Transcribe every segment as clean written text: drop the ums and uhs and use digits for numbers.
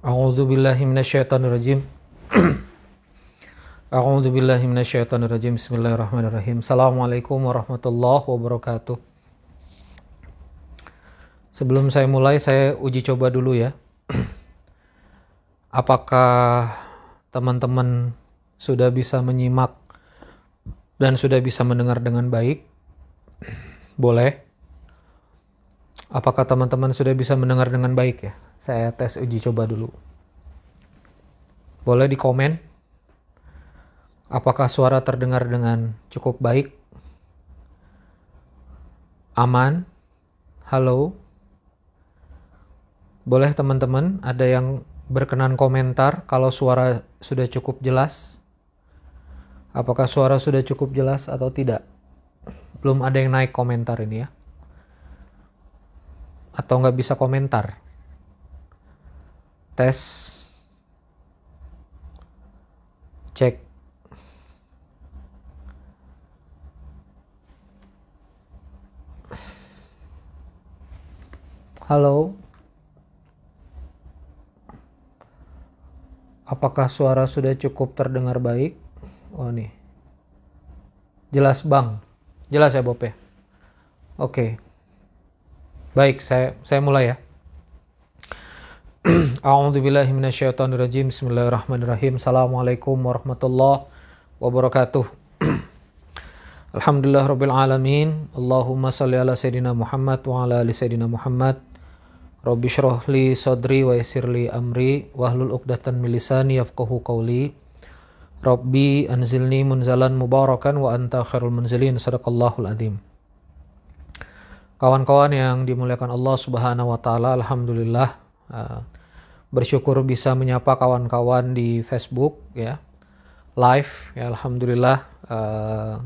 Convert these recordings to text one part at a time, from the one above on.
A'udzubillahi minasyaitonirrajim. A'udzubillahi minasyaitonirrajim. Bismillahirrahmanirrahim. Assalamualaikum warahmatullahi wabarakatuh. Sebelum saya mulai, saya uji coba dulu ya. Apakah teman-teman sudah bisa menyimak dan sudah bisa mendengar dengan baik? Boleh. Apakah teman-teman sudah bisa mendengar dengan baik ya? Saya tes uji coba dulu. Boleh di komen. Apakah suara terdengar dengan cukup baik? Aman? Halo? Boleh teman-teman, ada yang berkenan komentar kalau suara sudah cukup jelas? Apakah suara sudah cukup jelas atau tidak? Belum ada yang naik komentar ini ya. Atau nggak bisa komentar? Tes. Cek. Halo. Apakah suara sudah cukup terdengar baik? Oh nih. Jelas bang. Jelas ya Bob ya? Oke. Baik, saya mulai ya. A'udzubillahi minasyaitonirrajim. Bismillahirrahmanirrahim. Assalamualaikum warahmatullahi wabarakatuh. Alhamdulillah rabbil alamin. Allahumma shalli ala sayyidina Muhammad wa ala ali sayyidina Muhammad. Rabbi shrah li sadri wa yassir li amri wahlul 'uqdatam min lisani yafqahu qawli. Rabbi anzilni munzalan mubarakan wa anta khairul munzilin. Shadaqallahul azim. Kawan-kawan yang dimuliakan Allah Subhanahu wa taala, alhamdulillah bersyukur bisa menyapa kawan-kawan di Facebook ya. Live ya, alhamdulillah.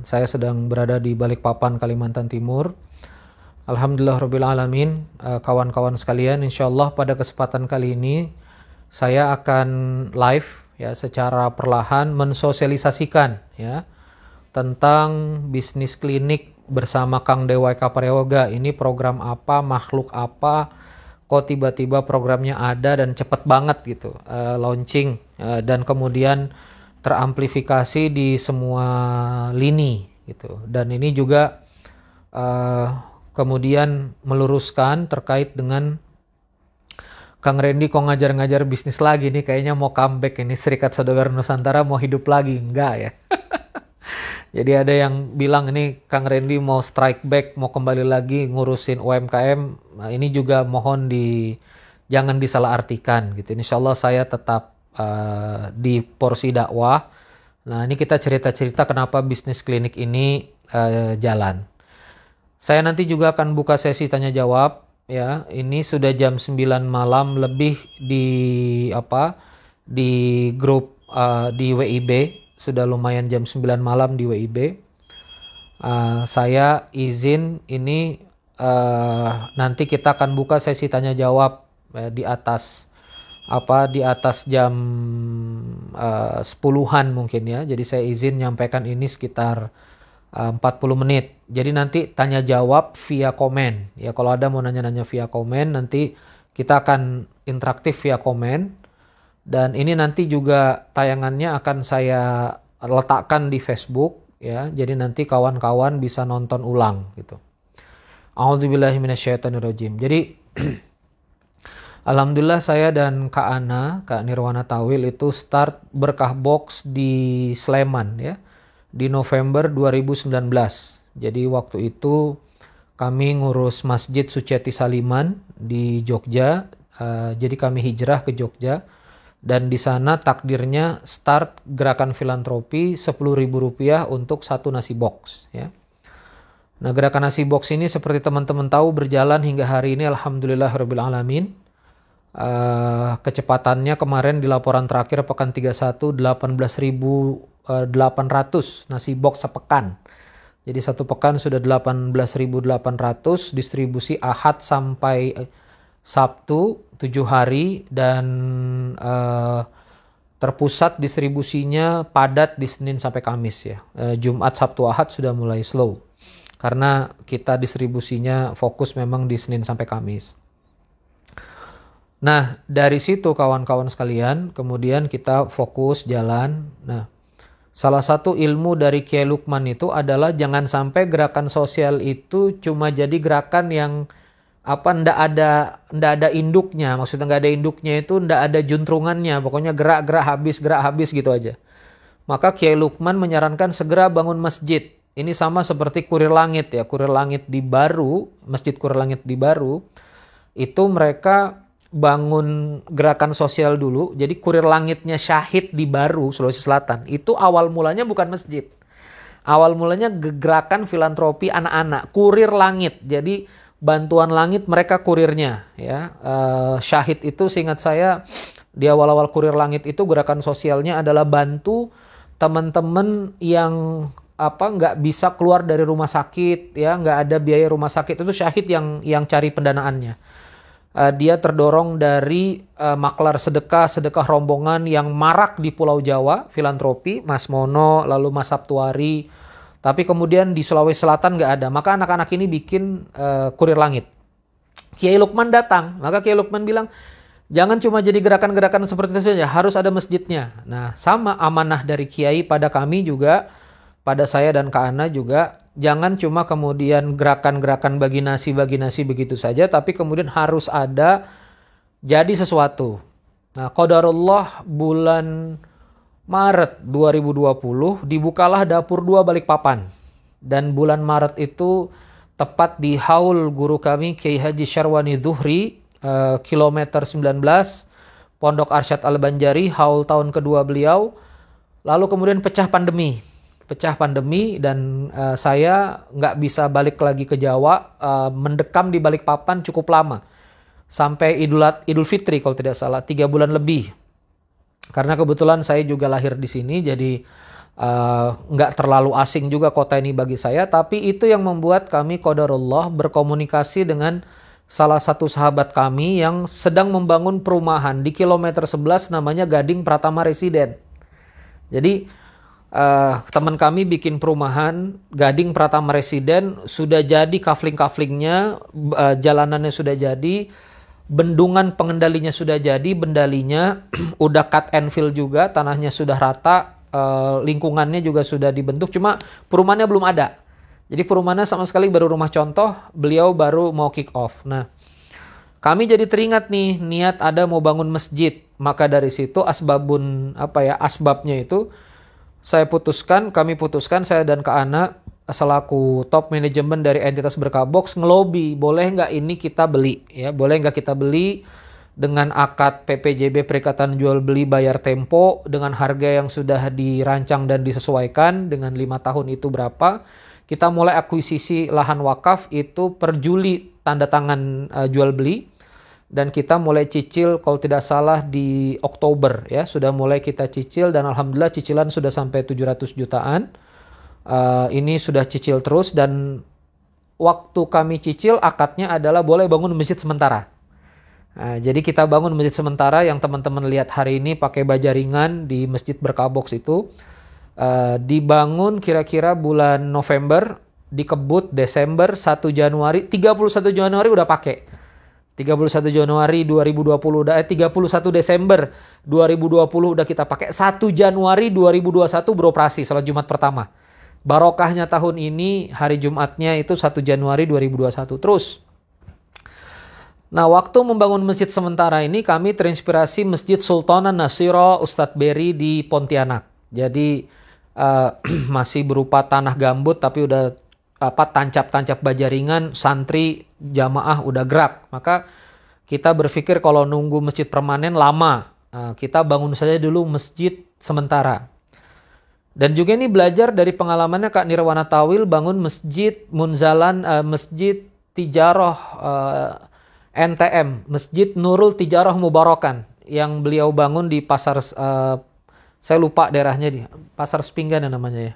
Saya sedang berada di Balikpapan, Kalimantan Timur. Alhamdulillah rabbil alamin. Kawan-kawan sekalian, insyaallah pada kesempatan kali ini saya akan live ya secara perlahan mensosialisasikan ya tentang bisnis klinik bersama Kang Dewayka Prayoga. Ini program apa, makhluk apa, kok tiba-tiba programnya ada dan cepet banget gitu launching dan kemudian teramplifikasi di semua lini gitu. Dan ini juga kemudian meluruskan terkait dengan Kang Randy kok ngajar-ngajar bisnis lagi nih, kayaknya mau comeback ini, Serikat Saudagar Nusantara mau hidup lagi, enggak ya. Jadi ada yang bilang ini Kang Randy mau strike back, mau kembali lagi ngurusin UMKM. Nah, ini juga mohon jangan disalahartikan gitu. Insyaallah saya tetap di porsi dakwah. Nah ini kita cerita-cerita kenapa bisnis klinik ini jalan. Saya nanti juga akan buka sesi tanya jawab ya. Ini sudah jam 9 malam lebih di grup di WIB. Sudah lumayan jam 9 malam di WIB. Saya izin ini nanti kita akan buka sesi tanya jawab di atas jam 10-an mungkin ya. Jadi saya izin nyampaikan ini sekitar 40 menit. Jadi nanti tanya jawab via komen. Ya kalau ada mau nanya-nanya via komen, nanti kita akan interaktif via komen. Dan ini nanti juga tayangannya akan saya letakkan di Facebook ya. Jadi nanti kawan-kawan bisa nonton ulang gitu. A'udzubillahi minasyaitonirrajim. Jadi alhamdulillah saya dan Kak Nirwana Tawil itu start Berkah Box di Sleman ya. Di November 2019. Jadi waktu itu kami ngurus Masjid Suciati Saliman di Jogja. Jadi kami hijrah ke Jogja. Dan di sana takdirnya start gerakan filantropi Rp10.000 untuk satu nasi box ya. Nah gerakan nasi box ini seperti teman-teman tahu berjalan hingga hari ini, alhamdulillahirabbil alamin. Kecepatannya kemarin di laporan terakhir pekan 31 18.800 nasi box sepekan. Jadi satu pekan sudah 18.800, distribusi Ahad sampai Sabtu 7 hari dan terpusat distribusinya padat di Senin sampai Kamis ya. Jumat, Sabtu, Ahad sudah mulai slow karena kita distribusinya fokus memang di Senin sampai Kamis. Nah, dari situ kawan-kawan sekalian, kemudian kita fokus jalan. Nah, salah satu ilmu dari Kiai Lukman itu adalah jangan sampai gerakan sosial itu cuma jadi gerakan yang ndak ada induknya. Maksudnya nggak ada induknya itu ndak ada juntrungannya. Pokoknya gerak habis gitu aja. Maka Kiai Lukman menyarankan segera bangun masjid. Ini sama seperti Kurir Langit ya. Kurir Langit di Baru, Masjid Kurir Langit di Baru, itu mereka bangun gerakan sosial dulu. Jadi Kurir Langitnya Syahid di Baru, Sulawesi Selatan, itu awal mulanya bukan masjid. Awal mulanya gerakan filantropi anak-anak, Kurir Langit. Jadi bantuan langit mereka kurirnya ya. Syahid itu seingat saya di awal-awal Kurir Langit itu gerakan sosialnya adalah bantu teman-teman yang nggak bisa keluar dari rumah sakit ya, nggak ada biaya rumah sakit, itu Syahid yang cari pendanaannya. Dia terdorong dari maklar sedekah rombongan yang marak di Pulau Jawa, filantropi, Mas Mono, lalu Mas Sabtuari. Tapi kemudian di Sulawesi Selatan nggak ada. Maka anak-anak ini bikin Kurir Langit. Kiai Lukman datang. Maka Kiai Lukman bilang, jangan cuma jadi gerakan-gerakan seperti itu saja, harus ada masjidnya. Nah, sama amanah dari Kiai pada kami juga, pada saya dan Kak Ana juga, jangan cuma kemudian gerakan-gerakan bagi nasi begitu saja, tapi kemudian harus ada jadi sesuatu. Nah, qadarullah bulan Maret 2020 dibukalah Dapur 2 Balikpapan. Dan bulan Maret itu tepat di haul guru kami Kiai Haji Syarwani Zuhri, kilometer 19, Pondok Arsyad Al-Banjari, haul tahun kedua beliau. Lalu kemudian pecah pandemi dan saya nggak bisa balik lagi ke Jawa, mendekam di Balikpapan cukup lama. Sampai Idul Fitri kalau tidak salah, 3 bulan lebih. Karena kebetulan saya juga lahir di sini, jadi nggak terlalu asing juga kota ini bagi saya. Tapi itu yang membuat kami qadarullah berkomunikasi dengan salah satu sahabat kami yang sedang membangun perumahan di kilometer 11 namanya Gading Pratama Residen. Jadi teman kami bikin perumahan Gading Pratama Residen, sudah jadi kafling-kaflingnya, jalanannya sudah jadi, bendungan pengendalinya sudah jadi, bendalinya udah cut and fill juga, tanahnya sudah rata, lingkungannya juga sudah dibentuk, cuma perumahannya belum ada. Jadi perumahannya sama sekali baru rumah contoh, beliau baru mau kick off. Nah, kami jadi teringat nih, niat ada mau bangun masjid. Maka dari situ asbabnya itu kami putuskan, saya dan Kak Ana selaku top manajemen dari entitas Berkabox ngelobi, boleh nggak ini kita beli ya, boleh nggak kita beli dengan akad PPJB, Perikatan Jual Beli Bayar Tempo, dengan harga yang sudah dirancang dan disesuaikan dengan 5 tahun itu berapa. Kita mulai akuisisi lahan wakaf itu per Juli tanda tangan jual beli, dan kita mulai cicil kalau tidak salah di Oktober ya, sudah mulai kita cicil dan alhamdulillah cicilan sudah sampai 700 jutaan. Ini sudah cicil terus, dan waktu kami cicil akadnya adalah boleh bangun masjid sementara. Nah, jadi kita bangun masjid sementara yang teman-teman lihat hari ini pakai baja ringan di Masjid Berkabox itu. Dibangun kira-kira bulan November, dikebut Desember, 1 Januari, 31 Januari udah pakai. 31 Januari 2020 31 Desember 2020 udah kita pakai. 1 Januari 2021 beroperasi salat Jumat pertama. Barokahnya tahun ini hari Jumatnya itu 1 Januari 2021 terus. Nah, waktu membangun masjid sementara ini kami terinspirasi Masjid Sultanan Nasiro Ustadz Beri di Pontianak. Jadi masih berupa tanah gambut tapi udah tancap-tancap baja ringan, santri jamaah udah gerak. Maka kita berpikir kalau nunggu masjid permanen lama, kita bangun saja dulu masjid sementara. Dan juga ini belajar dari pengalamannya Kak Nirwana Tawil bangun Masjid Munzalan, Masjid Tijarah NTM, Masjid Nurul Tijarah Mubarakan yang beliau bangun di pasar, saya lupa daerahnya, di Pasar Sepinggan namanya ya.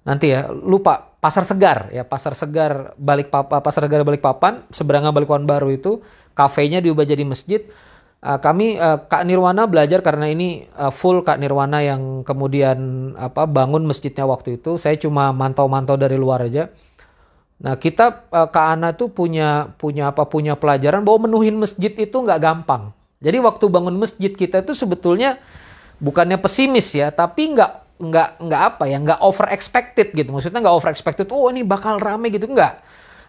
Nanti ya, lupa, Pasar Segar ya, Pasar Segar Balikpapan, seberangnya Balikpapan Baru itu, kafenya diubah jadi masjid. Kami Kak Nirwana belajar karena ini full Kak Nirwana yang kemudian bangun masjidnya waktu itu. Saya cuma mantau-mantau dari luar aja. Nah kita Kak Ana tuh punya pelajaran bahwa menuhin masjid itu nggak gampang. Jadi waktu bangun masjid kita itu sebetulnya bukannya pesimis ya, tapi nggak apa ya, nggak over expected gitu. Maksudnya nggak over expected, oh ini bakal rame gitu, nggak.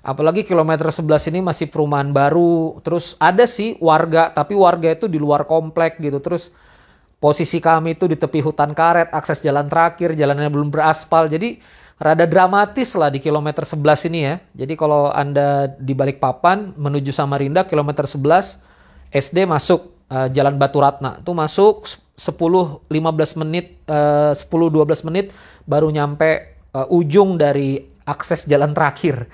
Apalagi kilometer 11 ini masih perumahan baru. Terus ada sih warga, tapi warga itu di luar komplek gitu. Terus posisi kami itu di tepi hutan karet, akses jalan terakhir, jalannya belum beraspal. Jadi rada dramatis lah di kilometer 11 ini ya. Jadi kalau Anda di Balikpapan menuju Samarinda kilometer 11, SD masuk Jalan Batu Ratna. Itu masuk 10-15 menit, 10-12 menit baru nyampe ujung dari akses jalan terakhir.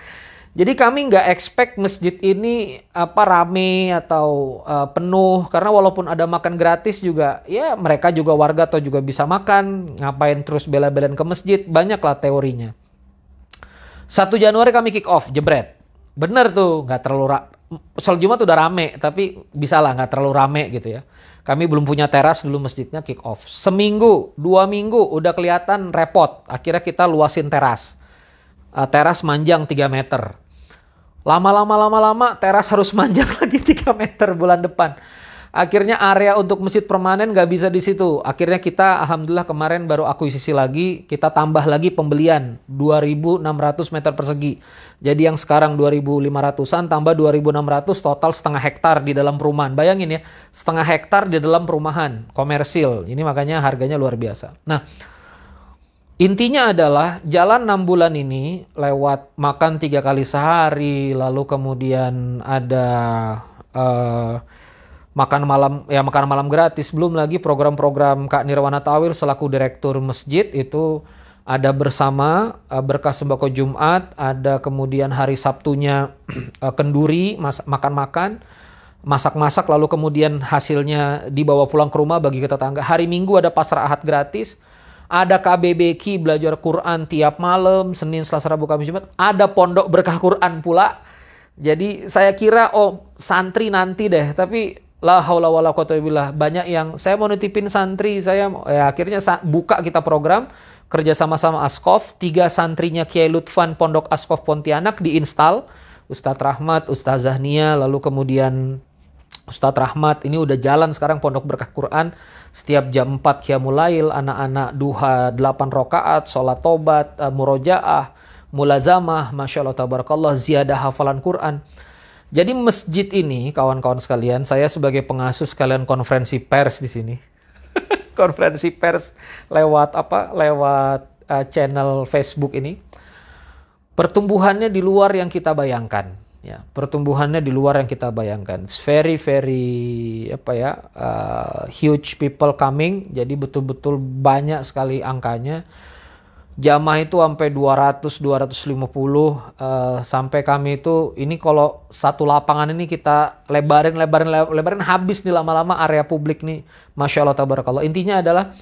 Jadi kami nggak expect masjid ini rame atau penuh, karena walaupun ada makan gratis juga, ya mereka juga warga atau juga bisa makan, ngapain terus bela-belain ke masjid, banyaklah teorinya. 1 Januari kami kick off, jebret. Bener tuh, nggak terlalu Sholat Jumat udah rame, tapi bisa lah nggak terlalu rame gitu ya. Kami belum punya teras dulu, masjidnya kick off. Seminggu, 2 minggu udah kelihatan repot. Akhirnya kita luasin teras. Teras manjang 3 meter. Lama-lama teras harus manjang lagi 3 meter bulan depan. Akhirnya area untuk masjid permanen nggak bisa di situ. Akhirnya kita alhamdulillah kemarin baru akuisisi lagi. Kita tambah lagi pembelian 2.600 meter persegi. Jadi yang sekarang 2.500-an tambah 2.600, total setengah hektar di dalam perumahan. Bayangin ya, setengah hektar di dalam perumahan komersil. Ini makanya harganya luar biasa. Nah, intinya adalah jalan 6 bulan ini lewat makan 3 kali sehari, lalu kemudian ada makan malam gratis, belum lagi program-program Kak Nirwana Tawil selaku direktur masjid itu ada bersama berkah sembako Jumat, ada kemudian hari Sabtunya kenduri, makan-makan, masak-masak, lalu kemudian hasilnya dibawa pulang ke rumah bagi kita tetangga. Hari Minggu ada pasar Ahad gratis. Ada KBBQ belajar Quran tiap malam, Senin, Selasa, Rabu, Kamis, Jumat. Ada pondok berkah Quran pula. Jadi saya kira santri nanti deh, tapi la haula wala quwata illa billah. Banyak yang saya mau nitipin santri, akhirnya buka kita program kerja sama Askof, 3 santrinya Kiai Lutfan Pondok Askof Pontianak diinstal. Ustadz Rahmat, Ustadz Zahnia, lalu kemudian Ustadz Rahmat, ini udah jalan sekarang pondok berkah Quran. Setiap jam 4 Qiyamul Lail, anak-anak duha 8 rakaat, sholat tobat, murojaah, mulazamah, Masya Allah, tabarakallah, ziyadah hafalan Quran. Jadi masjid ini, kawan-kawan sekalian, saya sebagai pengasuh sekalian konferensi pers di sini. Konferensi pers lewat channel Facebook ini. Pertumbuhannya di luar yang kita bayangkan. Ya, pertumbuhannya di luar yang kita bayangkan. It's very huge people coming. Jadi betul-betul banyak sekali angkanya. Jamaah itu sampai 200, 250 sampai kami itu ini kalau satu lapangan ini kita lebarin habis nih lama-lama area publik nih. Masya Allah tabarakallah. Intinya adalah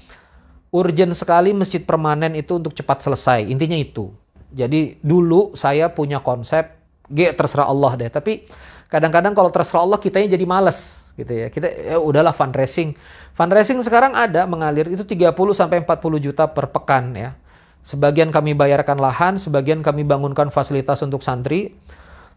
urgent sekali masjid permanen itu untuk cepat selesai. Intinya itu. Jadi dulu saya punya konsep terserah Allah deh. Tapi kadang-kadang kalau terserah Allah kitanya jadi males gitu ya. Kita udahlah fundraising. Fundraising sekarang ada mengalir itu 30 sampai 40 juta per pekan ya. Sebagian kami bayarkan lahan, sebagian kami bangunkan fasilitas untuk santri.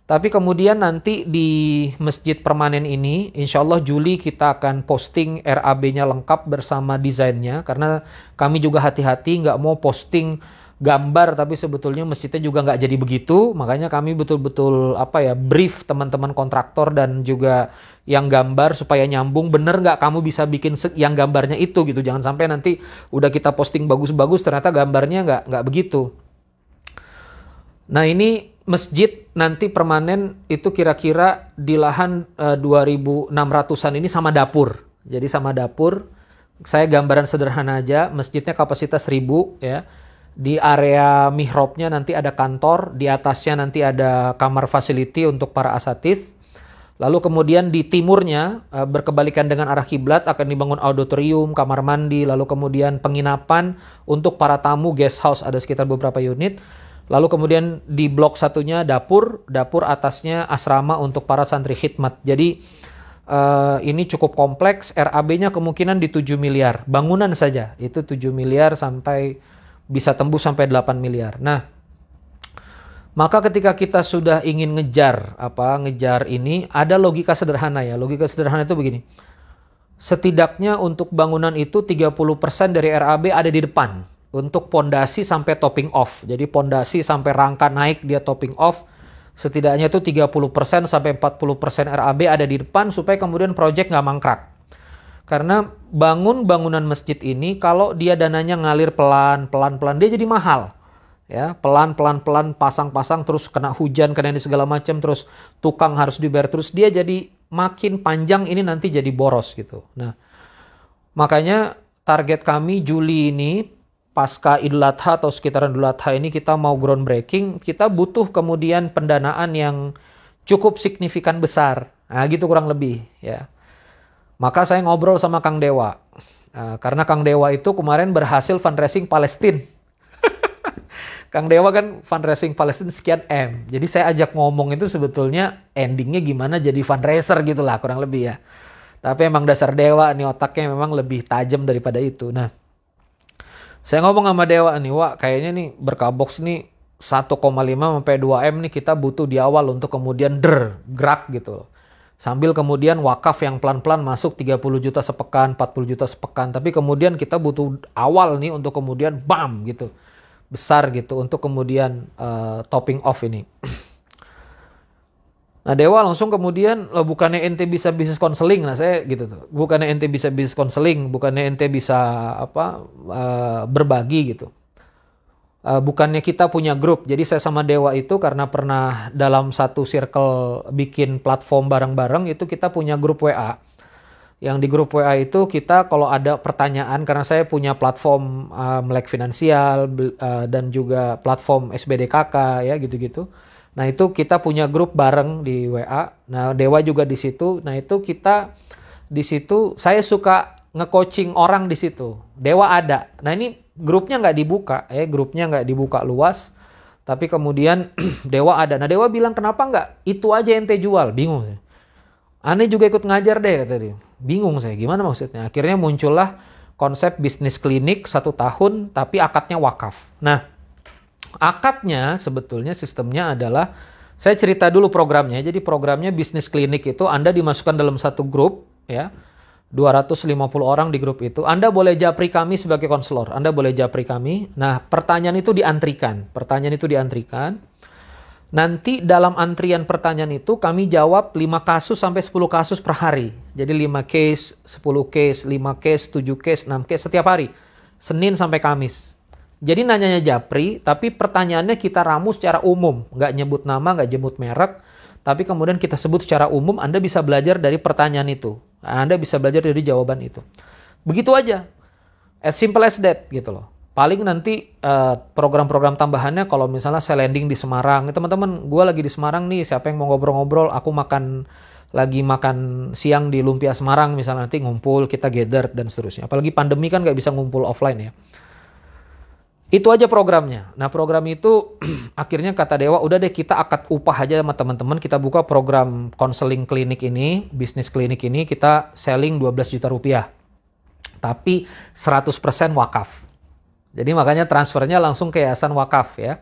Tapi kemudian nanti di masjid permanen ini, insya Allah Juli kita akan posting RAB-nya lengkap bersama desainnya. Karena kami juga hati-hati nggak mau posting gambar tapi sebetulnya masjidnya juga nggak jadi begitu. Makanya kami betul-betul brief teman-teman kontraktor dan juga yang gambar supaya nyambung. Bener nggak kamu bisa bikin yang gambarnya itu gitu. Jangan sampai nanti udah kita posting bagus-bagus ternyata gambarnya nggak begitu. Nah ini masjid nanti permanen itu kira-kira di lahan 2.600-an ini sama dapur. Jadi sama dapur. Saya gambaran sederhana aja. Masjidnya kapasitas 1.000 ya. Di area mihrabnya nanti ada kantor, di atasnya nanti ada kamar facility untuk para asatidz. Lalu kemudian di timurnya berkebalikan dengan arah kiblat akan dibangun auditorium, kamar mandi, lalu kemudian penginapan untuk para tamu, guest house ada sekitar beberapa unit. Lalu kemudian di blok satunya dapur atasnya asrama untuk para santri khidmat. Jadi ini cukup kompleks, RAB-nya kemungkinan di 7 miliar. Bangunan saja itu 7 miliar sampai bisa tembus sampai 8 miliar. Nah, Maka ketika kita sudah ingin ngejar ini, ada logika sederhana ya. Logika sederhana itu begini. Setidaknya untuk bangunan itu 30% dari RAB ada di depan. Untuk pondasi sampai topping off. Jadi pondasi sampai rangka naik dia topping off. Setidaknya itu 30% sampai 40% RAB ada di depan supaya kemudian project nggak mangkrak. Karena bangun bangunan masjid ini kalau dia dananya ngalir pelan-pelan dia jadi mahal. Ya, pelan-pelan pasang-pasang terus kena hujan, kena ini segala macam, terus tukang harus dibayar, terus dia jadi makin panjang ini nanti jadi boros gitu. Nah, makanya target kami Juli ini pasca Idul Adha atau sekitaran Idul Adha ini kita mau groundbreaking, kita butuh kemudian pendanaan yang cukup signifikan besar. Nah, gitu kurang lebih ya. Maka saya ngobrol sama Kang Dewa. Karena Kang Dewa itu kemarin berhasil fundraising Palestina. Kang Dewa kan fundraising Palestina sekian M. Jadi saya ajak ngomong itu sebetulnya endingnya gimana jadi fundraiser gitu lah kurang lebih ya. Tapi emang dasar Dewa nih otaknya memang lebih tajam daripada itu. Nah, saya ngomong sama Dewa nih, Wak kayaknya nih Berkabox nih 1,5 sampai 2 M nih kita butuh di awal untuk kemudian gerak gitu. Sambil kemudian wakaf yang pelan-pelan masuk 30 juta sepekan, 40 juta sepekan. Tapi kemudian kita butuh awal nih untuk kemudian bam gitu. Besar gitu untuk kemudian topping off ini. Nah Dewa langsung kemudian bukannya ente bisa bisnis konseling, nah saya gitu tuh, bukannya ente bisa bisnis konseling, bukannya ente bisa berbagi gitu, bukannya kita punya grup. Jadi saya sama Dewa itu karena pernah dalam satu circle bikin platform bareng-bareng itu kita punya grup WA. Yang di grup WA itu kita kalau ada pertanyaan, karena saya punya platform Melek Finansial dan juga platform SBDKK ya gitu-gitu. Nah itu kita punya grup bareng di WA. Nah Dewa juga di situ. Nah itu kita di situ saya suka nge-coaching orang di situ. Dewa ada. Nah ini grupnya nggak dibuka, grupnya nggak dibuka luas. Tapi kemudian Dewa ada. Nah Dewa bilang kenapa nggak itu aja ente jual? Bingung saya. Aneh juga ikut ngajar deh kata dia. Bingung saya gimana maksudnya. Akhirnya muncullah konsep bisnis klinik 1 tahun tapi akadnya wakaf. Nah akadnya sebetulnya sistemnya adalah saya cerita dulu programnya. Jadi programnya bisnis klinik itu Anda dimasukkan dalam satu grup ya. 250 orang di grup itu. Anda boleh japri kami sebagai konselor. Anda boleh japri kami. Nah pertanyaan itu diantrikan. Nanti dalam antrian pertanyaan itu kami jawab 5 kasus sampai 10 kasus per hari. Jadi 5 case, 10 case, 5 case, 7 case, 6 case setiap hari. Senin sampai Kamis. Jadi nanyanya japri, tapi pertanyaannya kita ramu secara umum. Nggak nyebut nama, nggak nyebut merek. Tapi kemudian kita sebut secara umum, Anda bisa belajar dari pertanyaan itu. Anda bisa belajar dari jawaban itu. Begitu aja. As simple as that gitu loh. Paling nanti program-program tambahannya kalau misalnya saya landing di Semarang. Teman-teman, gue lagi di Semarang nih. Siapa yang mau ngobrol-ngobrol, aku lagi makan siang di Lumpia Semarang. Misalnya nanti ngumpul, kita gather dan seterusnya. Apalagi pandemi kan nggak bisa ngumpul offline ya. Itu aja programnya. Nah program itu akhirnya kata Dewa, udah deh kita akad upah aja sama teman-teman. Kita buka program konseling klinik ini, bisnis klinik ini, kita selling 12 juta rupiah. Tapi 100% wakaf. Jadi makanya transfernya langsung ke Yayasan Wakaf ya.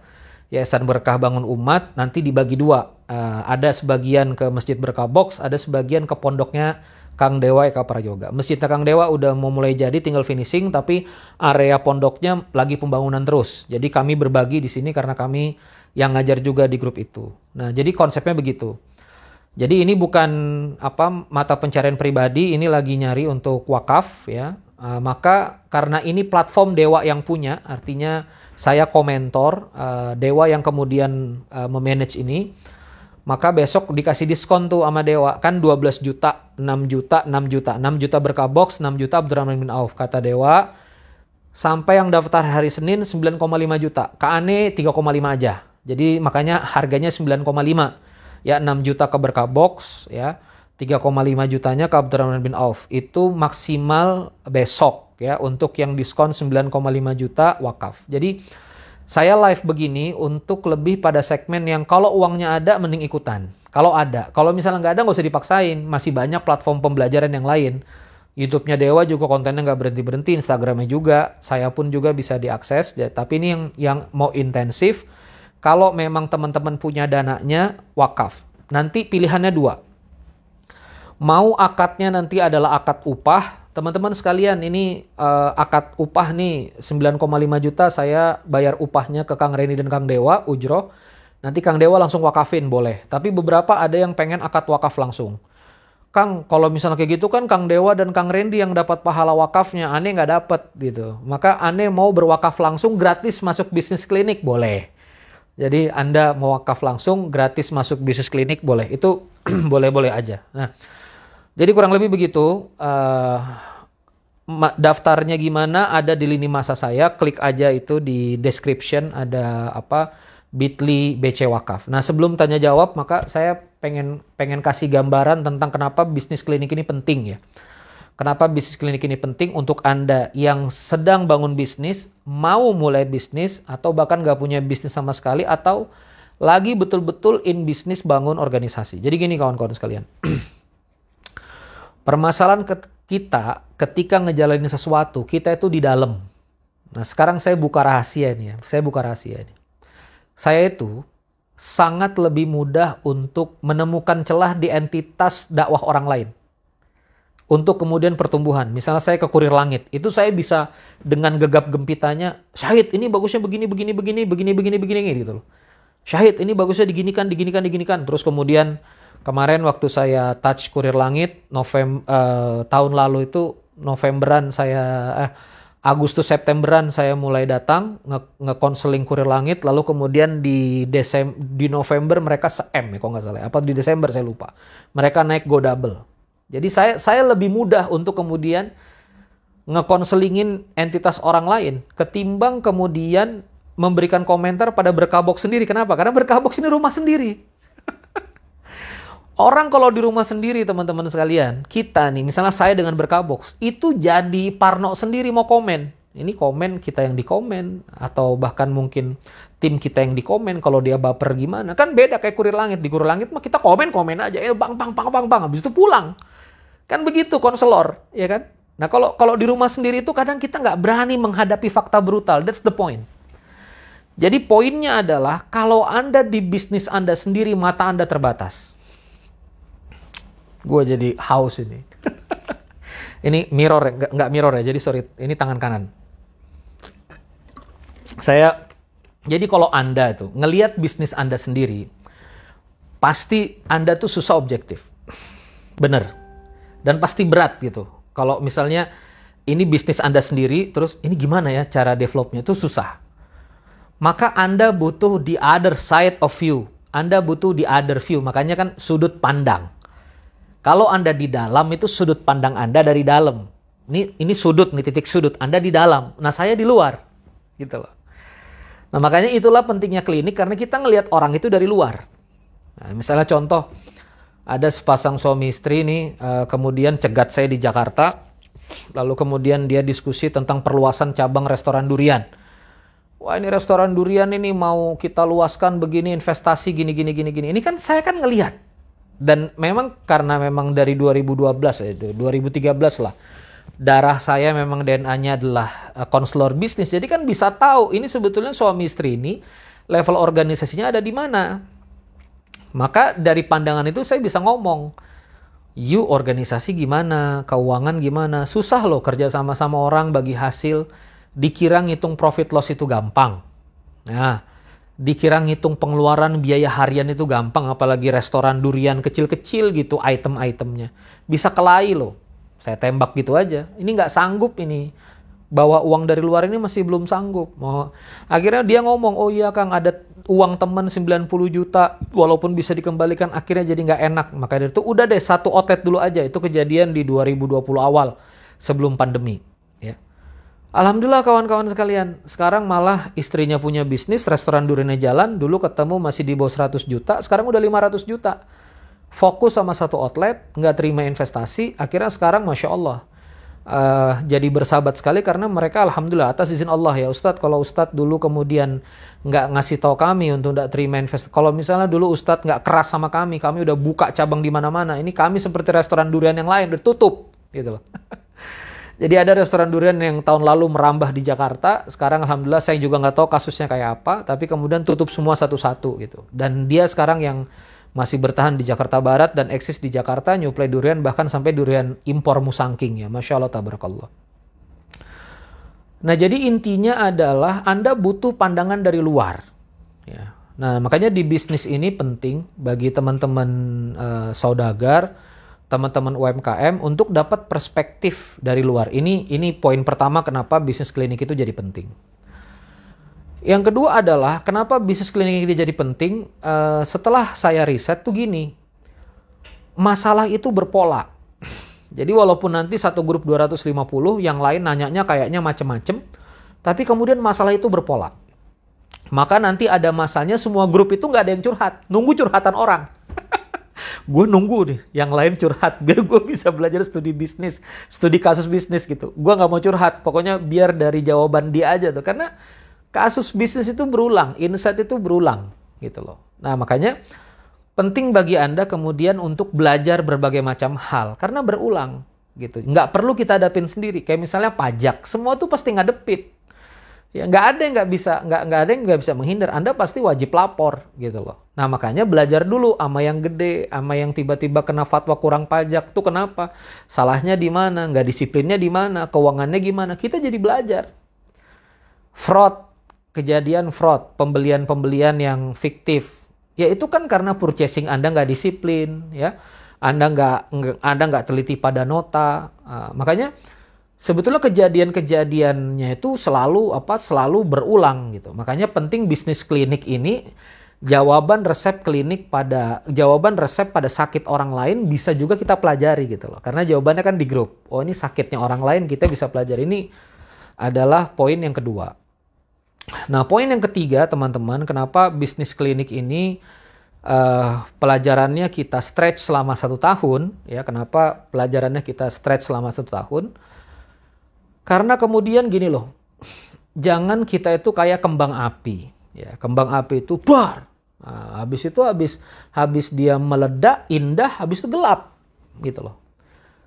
Yayasan Berkah Bangun Umat nanti dibagi 2. Ada sebagian ke Masjid Berkah Box, ada sebagian ke pondoknya Kang Dewa Eka Prayoga. Masjidnya Kang Dewa udah mau mulai jadi tinggal finishing, tapi area pondoknya lagi pembangunan terus. Jadi kami berbagi di sini karena kami yang ngajar juga di grup itu. Nah, jadi konsepnya begitu. Jadi ini bukan mata pencarian pribadi, ini lagi nyari untuk wakaf ya. Maka karena ini platform Dewa yang punya, artinya saya komentor, Dewa yang kemudian memanage ini, maka besok dikasih diskon tuh sama Dewa. Kan 12 juta, 6 juta, 6 juta. 6 juta Berkah Box, 6 juta Abdurrahman bin Auf. Kata Dewa, sampai yang daftar hari Senin 9,5 juta. Kane 3,5 aja. Jadi makanya harganya 9,5. Ya 6 juta ke Berkah Box, ya 3,5 jutanya ke Abdurrahman bin Auf. Itu maksimal besok ya untuk yang diskon 9,5 juta wakaf. Jadi saya live begini untuk lebih pada segmen yang kalau uangnya ada mending ikutan. Kalau ada. Kalau misalnya nggak ada nggak usah dipaksain. Masih banyak platform pembelajaran yang lain. YouTube-nya Dewa juga kontennya nggak berhenti-berhenti. Instagramnya juga. Saya pun juga bisa diakses. Tapi ini yang mau intensif. Kalau memang teman-teman punya dananya, wakaf. Nanti pilihannya dua. Mau akadnya nanti adalah akad upah. Teman-teman sekalian, ini akad upah nih 9,5 juta saya bayar upahnya ke Kang Reni dan Kang Dewa, ujroh. Nanti Kang Dewa langsung wakafin, boleh. Tapi beberapa ada yang pengen akad wakaf langsung. Kang, kalau misalnya kayak gitu kan Kang Dewa dan Kang Randy yang dapat pahala wakafnya, aneh nggak dapat gitu. Maka aneh mau berwakaf langsung gratis masuk bisnis klinik, boleh. Jadi Anda mau wakaf langsung gratis masuk bisnis klinik, boleh. Itu boleh-boleh aja. Nah, jadi kurang lebih begitu. Daftarnya gimana ada di lini masa saya, klik aja itu di description ada apa bit.ly BC Wakaf. Nah, sebelum tanya jawab maka saya pengen kasih gambaran tentang kenapa bisnis klinik ini penting ya. Kenapa bisnis klinik ini penting untuk Anda yang sedang bangun bisnis, mau mulai bisnis, atau bahkan nggak punya bisnis sama sekali, atau lagi betul-betul in bisnis bangun organisasi. Jadi gini kawan-kawan sekalian. Permasalahan kita ketika ngejalanin sesuatu, kita itu di dalam. Nah sekarang saya buka rahasia nih ya. Saya itu sangat lebih mudah untuk menemukan celah di entitas dakwah orang lain. Untuk kemudian pertumbuhan. Misalnya saya ke Kurir Langit. Itu saya bisa dengan gegap gempitanya. Syahid ini bagusnya begini gitu loh. Syahid ini bagusnya diginikan. Terus kemudian kemarin waktu saya touch Kurir Langit. Tahun lalu itu Novemberan Agustus Septemberan saya mulai datang ngekonseling Kurir Langit, lalu kemudian di November mereka se-M ya kalau nggak salah, apa di Desember saya lupa. Mereka naik go double. Jadi saya lebih mudah untuk kemudian ngekonselingin entitas orang lain ketimbang kemudian memberikan komentar pada Berkahbox sendiri. Kenapa? Karena Berkahbox ini rumah sendiri. Orang kalau di rumah sendiri teman-teman sekalian, kita nih misalnya saya dengan Berkahbox, itu jadi parno sendiri mau komen. Ini komen kita yang dikomen, atau bahkan mungkin tim kita yang dikomen, kalau dia baper gimana. Kan beda kayak Kurir Langit. Di Kurir Langit mah kita komen aja, bang, habis itu pulang. Kan begitu konselor, ya kan? Nah kalau di rumah sendiri itu kadang kita nggak berani menghadapi fakta brutal, that's the point. Jadi poinnya adalah kalau Anda di bisnis Anda sendiri, mata Anda terbatas. Gue jadi haus ini. Ini mirror, nggak mirror ya. Jadi sorry, ini tangan kanan. Jadi kalau Anda itu ngelihat bisnis Anda sendiri, pasti Anda tuh susah objektif. Bener. Dan pasti berat gitu. Kalau misalnya ini bisnis Anda sendiri, terus ini gimana ya cara developnya, itu susah. Maka Anda butuh the other side of view. Anda butuh the other view. Makanya kan sudut pandang. Kalau Anda di dalam itu sudut pandang Anda dari dalam. Ini sudut, nih titik sudut. Anda di dalam. Nah saya di luar. Gitu loh. Nah makanya itulah pentingnya klinik karena kita ngelihat orang itu dari luar. Nah, misalnya contoh. Ada sepasang suami istri nih kemudian cegat saya di Jakarta. Lalu kemudian dia diskusi tentang perluasan cabang restoran durian. Wah ini restoran durian ini mau kita luaskan begini investasi gini. Ini kan saya kan ngelihat. Dan memang karena memang dari 2012 2013 lah. Darah saya memang DNA-nya adalah konselor bisnis. Jadi kan bisa tahu ini sebetulnya suami istri ini level organisasinya ada di mana. Maka dari pandangan itu saya bisa ngomong. You organisasi gimana, keuangan gimana. Susah loh kerja sama orang bagi hasil. Dikira ngitung profit loss itu gampang. Nah, dikira ngitung pengeluaran biaya harian itu gampang, apalagi restoran durian kecil-kecil gitu item-itemnya. Bisa kelahi loh. Saya tembak gitu aja. Ini nggak sanggup ini. Bawa uang dari luar ini masih belum sanggup. Akhirnya dia ngomong, oh iya Kang ada uang teman 90 juta. Walaupun bisa dikembalikan akhirnya jadi nggak enak. Maka dari itu udah deh satu outlet dulu aja. Itu kejadian di 2020 awal sebelum pandemi. Ya. Alhamdulillah kawan-kawan sekalian, sekarang malah istrinya punya bisnis, restoran duriannya jalan, dulu ketemu masih di bawah 100 juta, sekarang udah 500 juta. Fokus sama satu outlet, nggak terima investasi, akhirnya sekarang Masya Allah. Jadi bersahabat sekali karena mereka Alhamdulillah atas izin Allah ya Ustadz, kalau Ustadz dulu kemudian nggak ngasih tahu kami untuk nggak terima investasi. Kalau misalnya dulu Ustadz nggak keras sama kami udah buka cabang di mana-mana, ini kami seperti restoran durian yang lain, udah tutup gitu loh. Jadi ada restoran durian yang tahun lalu merambah di Jakarta, sekarang alhamdulillah saya juga nggak tahu kasusnya kayak apa, tapi kemudian tutup semua satu-satu gitu. Dan dia sekarang yang masih bertahan di Jakarta Barat dan eksis di Jakarta, nyuplai durian bahkan sampai durian impor Musangking ya, Masya Allah tabarakallah. Nah jadi intinya adalah Anda butuh pandangan dari luar. Ya. Nah makanya di bisnis ini penting bagi teman-teman saudagar, teman-teman UMKM untuk dapat perspektif dari luar. Ini poin pertama kenapa bisnis klinik itu jadi penting. Yang kedua adalah kenapa bisnis klinik ini jadi penting. Setelah saya riset tuh gini, masalah itu berpola. Jadi walaupun nanti satu grup 250, yang lain nanyanya kayaknya macem-macem, tapi kemudian masalah itu berpola. Maka nanti ada masanya semua grup itu nggak ada yang curhat, nunggu curhatan orang. Gue nunggu nih yang lain curhat biar gue bisa belajar studi bisnis, studi kasus bisnis gitu. Gue nggak mau curhat, pokoknya biar dari jawaban dia aja tuh, karena kasus bisnis itu berulang, insight itu berulang gitu loh. Nah makanya penting bagi Anda kemudian untuk belajar berbagai macam hal karena berulang gitu. Nggak perlu kita hadapin sendiri. Kayak misalnya pajak, semua tuh pasti ngadepin. Ya nggak ada yang nggak bisa menghindar. Anda pasti wajib lapor gitu loh. Nah makanya belajar dulu sama yang gede, sama yang tiba-tiba kena fatwa kurang pajak tuh kenapa? Salahnya di mana? Nggak disiplinnya di mana? Keuangannya gimana? Kita jadi belajar. Fraud, kejadian fraud, pembelian yang fiktif. Ya itu kan karena purchasing Anda nggak disiplin, ya. Anda nggak teliti pada nota. Makanya sebetulnya kejadiannya itu selalu berulang gitu. Makanya penting bisnis klinik ini jawaban resep pada sakit orang lain bisa juga kita pelajari gitu loh. Karena jawabannya kan di grup. Oh ini sakitnya orang lain kita bisa pelajari. Ini adalah poin yang kedua. Nah poin yang ketiga teman-teman, kenapa bisnis klinik ini pelajarannya kita stretch selama 1 tahun, ya kenapa pelajarannya kita stretch selama 1 tahun? Karena kemudian gini loh, jangan kita itu kayak kembang api, ya kembang api itu bar, nah, habis dia meledak indah, habis itu gelap, gitu loh.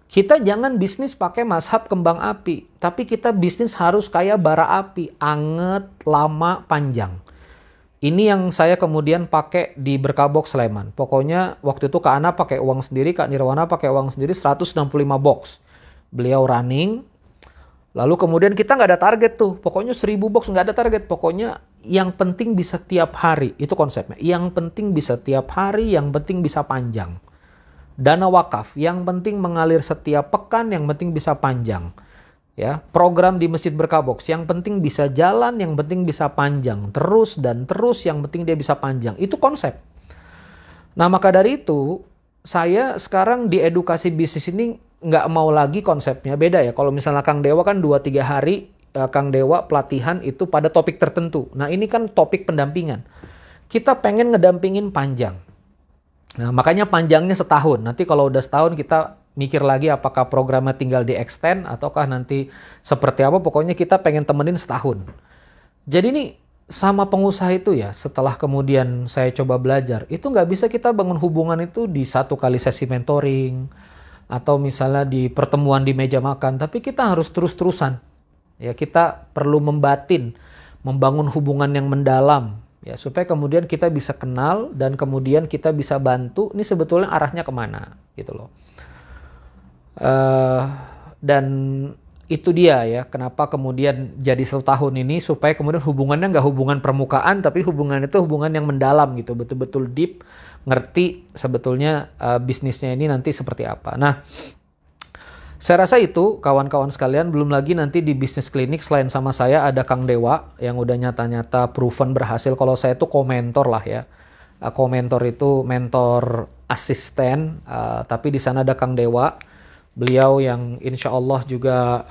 Kita jangan bisnis pakai mazhab kembang api, tapi kita bisnis harus kayak bara api, anget, lama, panjang. Ini yang saya kemudian pakai di Berkabok Sleman. Pokoknya waktu itu Kak Ana pakai uang sendiri, Kak Nirwana pakai uang sendiri 165 box. Beliau running. Lalu kemudian kita nggak ada target tuh. Pokoknya 1000 box nggak ada target. Pokoknya yang penting bisa tiap hari. Itu konsepnya. Yang penting bisa tiap hari, yang penting bisa panjang. Dana wakaf, yang penting mengalir setiap pekan, yang penting bisa panjang. Ya, program di Masjid Berkah Box, yang penting bisa jalan, yang penting bisa panjang, terus dan terus, yang penting dia bisa panjang. Itu konsep. Nah maka dari itu, saya sekarang di edukasi bisnis ini nggak mau lagi konsepnya beda ya. Kalau misalnya Kang Dewa kan 2-3 hari, Kang Dewa pelatihan itu pada topik tertentu. Nah ini kan topik pendampingan. Kita pengen ngedampingin panjang. Nah makanya panjangnya setahun. Nanti kalau udah setahun kita mikir lagi apakah programnya tinggal di extend ataukah nanti seperti apa. Pokoknya kita pengen temenin setahun. Jadi ini sama pengusaha itu ya, setelah kemudian saya coba belajar, itu nggak bisa kita bangun hubungan itu di 1 kali sesi mentoring atau misalnya di pertemuan di meja makan, tapi kita harus terus-terusan. Ya kita perlu membangun hubungan yang mendalam ya supaya kemudian kita bisa kenal dan kemudian kita bisa bantu ini sebetulnya arahnya kemana gitu loh. Dan itu dia ya kenapa kemudian jadi 1 tahun ini supaya kemudian hubungannya nggak hubungan permukaan tapi hubungan itu hubungan yang mendalam gitu, betul-betul deep, ngerti sebetulnya bisnisnya ini nanti seperti apa. Nah saya rasa itu kawan-kawan sekalian, belum lagi nanti di bisnis klinik selain sama saya ada Kang Dewa yang udah nyata-nyata proven berhasil. Kalau saya itu komentor lah ya, komentor itu mentor asisten, tapi di sana ada Kang Dewa. Beliau yang insya Allah juga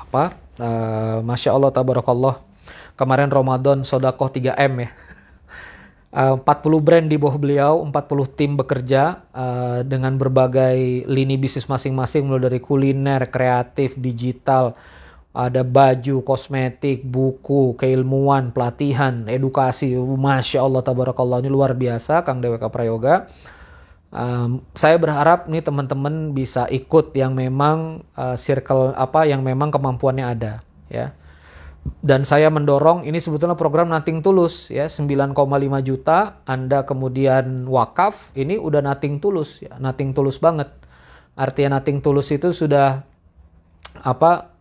Masya Allah tabarakallah. Kemarin Ramadan sodakoh 3M ya. 40 brand di bawah beliau, 40 tim bekerja dengan berbagai lini bisnis masing-masing mulai dari kuliner, kreatif, digital, ada baju, kosmetik, buku, keilmuan, pelatihan, edukasi. Masya Allah tabarakallah, ini luar biasa Kang Dewa Prayoga. Saya berharap nih teman-teman bisa ikut yang memang circle apa yang memang kemampuannya ada ya. Dan saya mendorong ini sebetulnya program Nothing Tulus ya, 9,5 juta Anda kemudian wakaf, ini udah Nothing Tulus ya, Nothing Tulus banget. Artinya Nothing Tulus itu sudah apa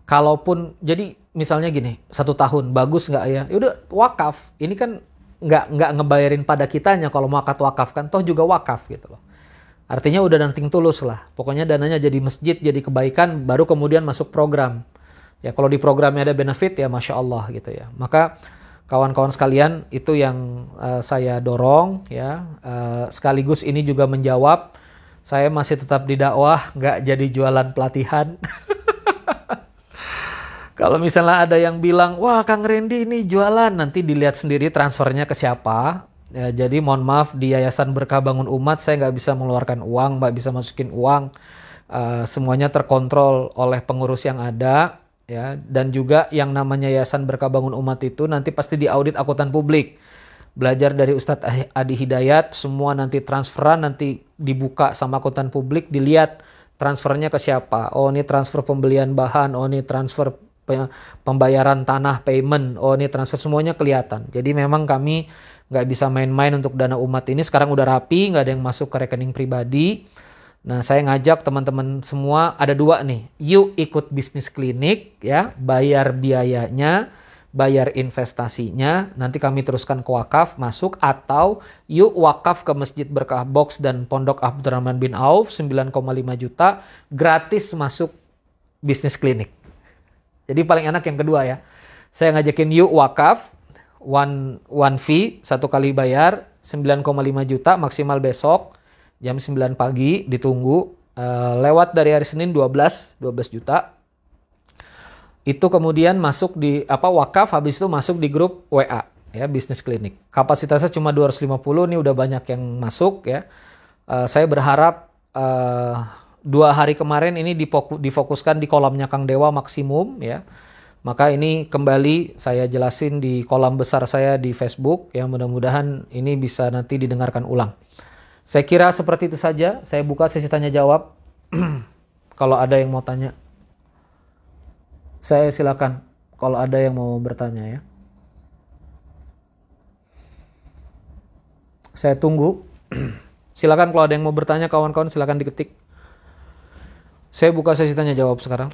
kalaupun jadi misalnya gini, 1 tahun bagus nggak ya? Ya udah wakaf. Ini kan nggak ngebayarin pada kitanya kalau mau akad wakaf kan, toh juga wakaf gitu loh. Artinya udah Nothing Tulus lah. Pokoknya dananya jadi masjid, jadi kebaikan, baru kemudian masuk program. Ya kalau di programnya ada benefit ya Masya Allah gitu ya. Maka kawan-kawan sekalian itu yang saya dorong ya. Sekaligus ini juga menjawab, saya masih tetap di dakwah, nggak jadi jualan pelatihan. Kalau misalnya ada yang bilang, wah Kang Randy ini jualan, nanti dilihat sendiri transfernya ke siapa. Ya, jadi mohon maaf di Yayasan Berkah Bangun Umat saya nggak bisa mengeluarkan uang, nggak bisa masukin uang. Semuanya terkontrol oleh pengurus yang ada. Ya, dan juga yang namanya Yayasan Berkah Bangun Umat itu nanti pasti diaudit akuntan publik. Belajar dari Ustadz Adi Hidayat, semua nanti transferan nanti dibuka sama akuntan publik, dilihat transfernya ke siapa. Oh ini transfer pembelian bahan, oh ini transfer pembayaran tanah payment, oh ini transfer, semuanya kelihatan. Jadi memang kami nggak bisa main-main untuk dana umat ini. Sekarang udah rapi, nggak ada yang masuk ke rekening pribadi. Nah saya ngajak teman-teman semua, ada 2 nih, yuk ikut bisnis klinik ya, bayar biayanya, bayar investasinya, nanti kami teruskan ke wakaf masuk, atau yuk wakaf ke Masjid Berkah Box dan Pondok Abdurrahman bin Auf 9,5 juta gratis masuk bisnis klinik. Jadi paling enak yang kedua ya. Saya ngajakin yuk wakaf, one fee, 1 kali bayar, 9,5 juta maksimal besok, jam 9 pagi ditunggu. Lewat dari hari Senin 12 juta. Itu kemudian masuk di wakaf, habis itu masuk di grup WA ya, bisnis klinik. Kapasitasnya cuma 250, ini udah banyak yang masuk ya. Saya berharap 2 hari kemarin ini difokuskan di kolamnya Kang Dewa maksimum ya. Maka ini kembali saya jelasin di kolam besar saya di Facebook ya, mudah-mudahan ini bisa nanti didengarkan ulang. Saya kira seperti itu saja. Saya buka sesi tanya jawab. Kalau ada yang mau tanya, saya silakan. Kalau ada yang mau bertanya ya, saya tunggu. Silakan kalau ada yang mau bertanya, kawan-kawan silakan diketik. Saya buka sesi tanya jawab sekarang.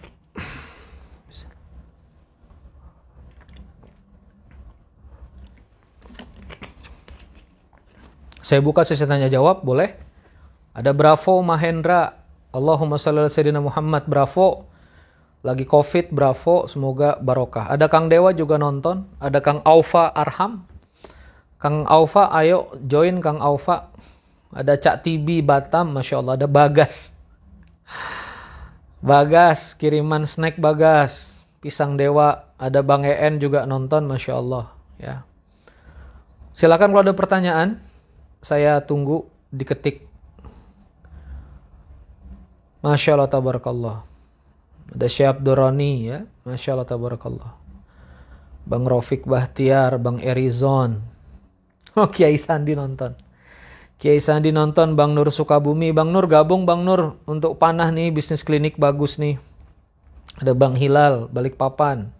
Saya buka sesi tanya jawab, boleh? Ada Bravo Mahendra. Allahumma shalli ala sayyidina Muhammad. Bravo. Lagi COVID, bravo. Semoga barokah. Ada Kang Dewa juga nonton. Ada Kang Aufa Arham. Kang Aufa, ayo join Kang Aufa. Ada Cak Tibi Batam, Masya Allah. Ada Bagas. Bagas, kiriman snack Bagas. Pisang Dewa. Ada Bang EN juga nonton, Masya Allah. Ya. Silakan kalau ada pertanyaan. Saya tunggu diketik. Masya Allah tabarakallah. Ada Syekh Abdurrani ya. Masya Allah tabarakallah. Bang Rafiq Bahtiar, Bang Erizon. Oh Kiai Sandi nonton. Kiai Sandi nonton, Bang Nur Sukabumi. Bang Nur gabung Bang Nur untuk panah nih, bisnis klinik bagus nih. Ada Bang Hilal, Balikpapan.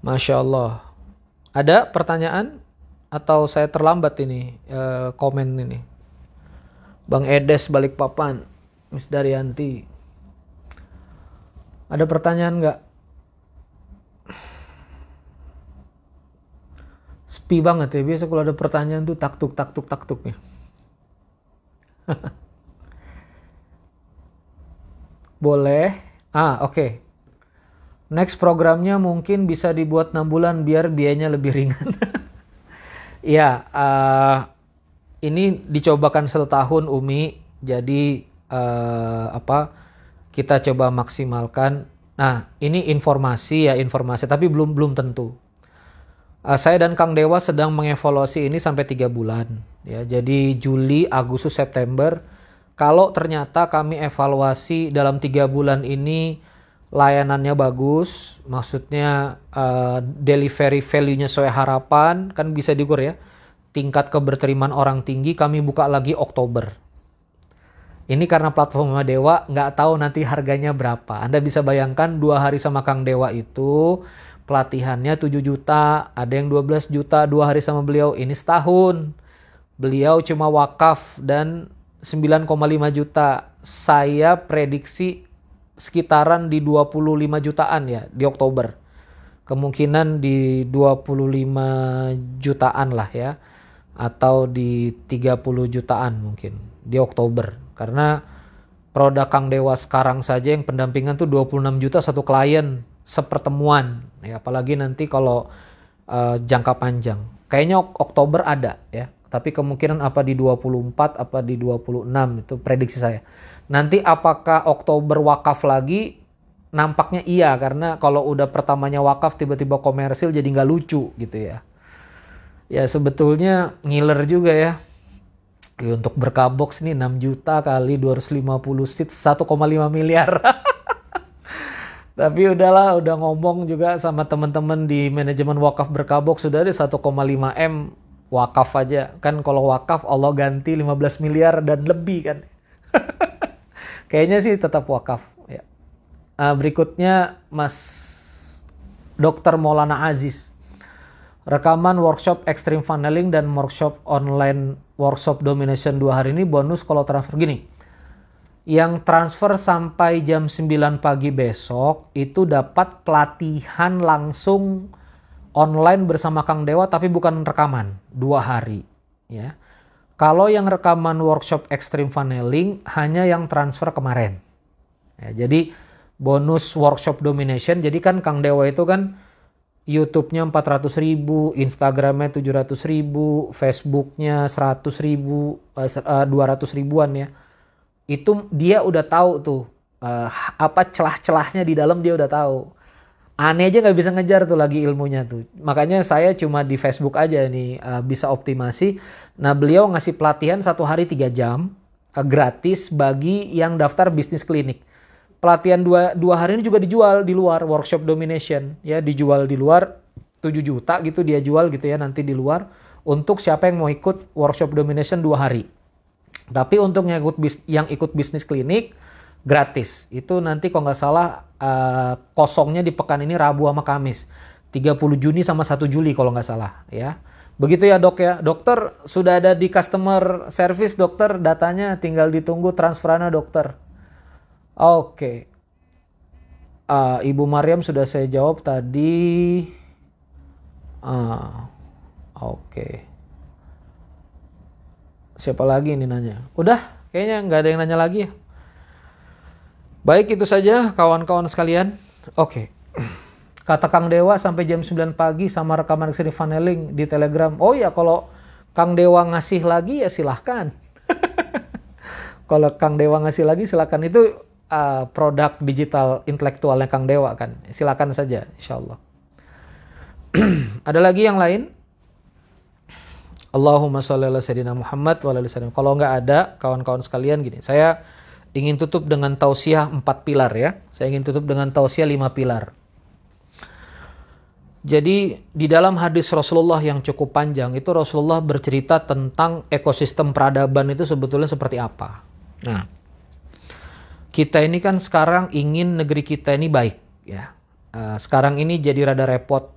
Masya Allah. Ada pertanyaan? Atau saya terlambat ini komen ini? Bang Edes Balikpapan, Miss Daryanti. Ada pertanyaan nggak? Sepi banget ya. Biasa kalau ada pertanyaan tuh taktuk nih. Boleh. Oke. Next programnya mungkin bisa dibuat 6 bulan biar biayanya lebih ringan. Ya, ini dicobakan 1 tahun Umi. Jadi kita coba maksimalkan. Nah, ini informasi tapi belum tentu. Saya dan Kang Dewa sedang mengevaluasi ini sampai 3 bulan. Ya, jadi Juli, Agustus, September. Kalau ternyata kami evaluasi dalam 3 bulan ini layanannya bagus, maksudnya delivery value-nya sesuai harapan, kan bisa diukur ya. tingkat keberterimaan orang tinggi kami buka lagi Oktober. Ini karena platform Mama Dewa nggak tahu nanti harganya berapa. Anda bisa bayangkan 2 hari sama Kang Dewa itu pelatihannya 7 juta, ada yang 12 juta 2 hari sama beliau, ini setahun. Beliau cuma wakaf dan 9,5 juta. Saya prediksi sekitaran di 25 jutaan ya di Oktober. Kemungkinan di 25 jutaan lah ya. Atau di 30 jutaan mungkin di Oktober. Karena produk Kang Dewa sekarang saja yang pendampingan tuh 26 juta satu klien sepertemuan. Ya, apalagi nanti kalau jangka panjang. Kayaknya Oktober ada ya. Tapi kemungkinan apa di 24, apa di 26 itu prediksi saya. Nanti apakah Oktober wakaf lagi? Nampaknya iya, karena kalau udah pertamanya wakaf tiba-tiba komersil jadi nggak lucu gitu ya. Ya sebetulnya ngiler juga ya. Ya, untuk berkabox nih 6 juta kali 250 seat 1,5 miliar. Tapi udahlah, udah ngomong juga sama teman-teman di manajemen wakaf berkabox, sudah ada 1,5 M wakaf aja. Kan kalau wakaf Allah ganti 15 miliar dan lebih kan. Kayaknya sih tetap wakaf ya. Berikutnya Mas Dr. Maulana Aziz. Rekaman workshop extreme funneling dan workshop online workshop domination 2 hari ini bonus kalau transfer gini. Yang transfer sampai jam 9 pagi besok itu dapat pelatihan langsung online bersama Kang Dewa tapi bukan rekaman 2 hari ya. Kalau yang rekaman workshop extreme funneling hanya yang transfer kemarin. Ya, jadi bonus workshop domination, jadi kan Kang Dewa itu kan YouTube-nya 400.000, Instagram-nya 700.000, Facebook-nya 100.000, 200 ribuan ya. Itu dia udah tahu tuh apa celah-celahnya di dalam, dia udah tahu. Aneh aja nggak bisa ngejar tuh lagi ilmunya tuh. Makanya saya cuma di Facebook aja nih bisa optimasi. Nah beliau ngasih pelatihan 1 hari 3 jam gratis bagi yang daftar bisnis klinik. Pelatihan 2 hari ini juga dijual di luar, workshop domination ya, dijual di luar 7 juta gitu dia jual gitu ya nanti di luar untuk siapa yang mau ikut workshop domination 2 hari. Tapi untuk yang ikut bisnis klinik gratis. Itu nanti kalau nggak salah kosongnya di pekan ini Rabu sama Kamis. 30 Juni sama 1 Juli kalau nggak salah ya. Begitu ya dok ya. Dokter sudah ada di customer service dokter, datanya tinggal ditunggu transferannya dokter. Oke. Ibu Maryam sudah saya jawab tadi. Oke. Siapa lagi ini nanya? Udah, kayaknya nggak ada yang nanya lagi ya. Baik, itu saja kawan-kawan sekalian. Oke. Kata Kang Dewa sampai jam 9 pagi sama rekaman extreme funneling di Telegram. Oh ya, kalau Kang Dewa ngasih lagi ya silahkan. Kalau Kang Dewa ngasih lagi silahkan. Itu produk digital intelektualnya Kang Dewa kan. Silakan saja insyaallah. Ada lagi yang lain? Allahumma sholli ala sayyidina Muhammad wa ala ali sayyidina. Kalau nggak ada, kawan-kawan sekalian gini. Saya ingin tutup dengan tausiah 4 pilar ya. Saya ingin tutup dengan tausiah 5 pilar. Jadi di dalam hadis Rasulullah yang cukup panjang itu Rasulullah bercerita tentang ekosistem peradaban itu sebetulnya seperti apa. Nah, kita ini kan sekarang ingin negeri kita ini baik ya. Sekarang ini jadi rada repot.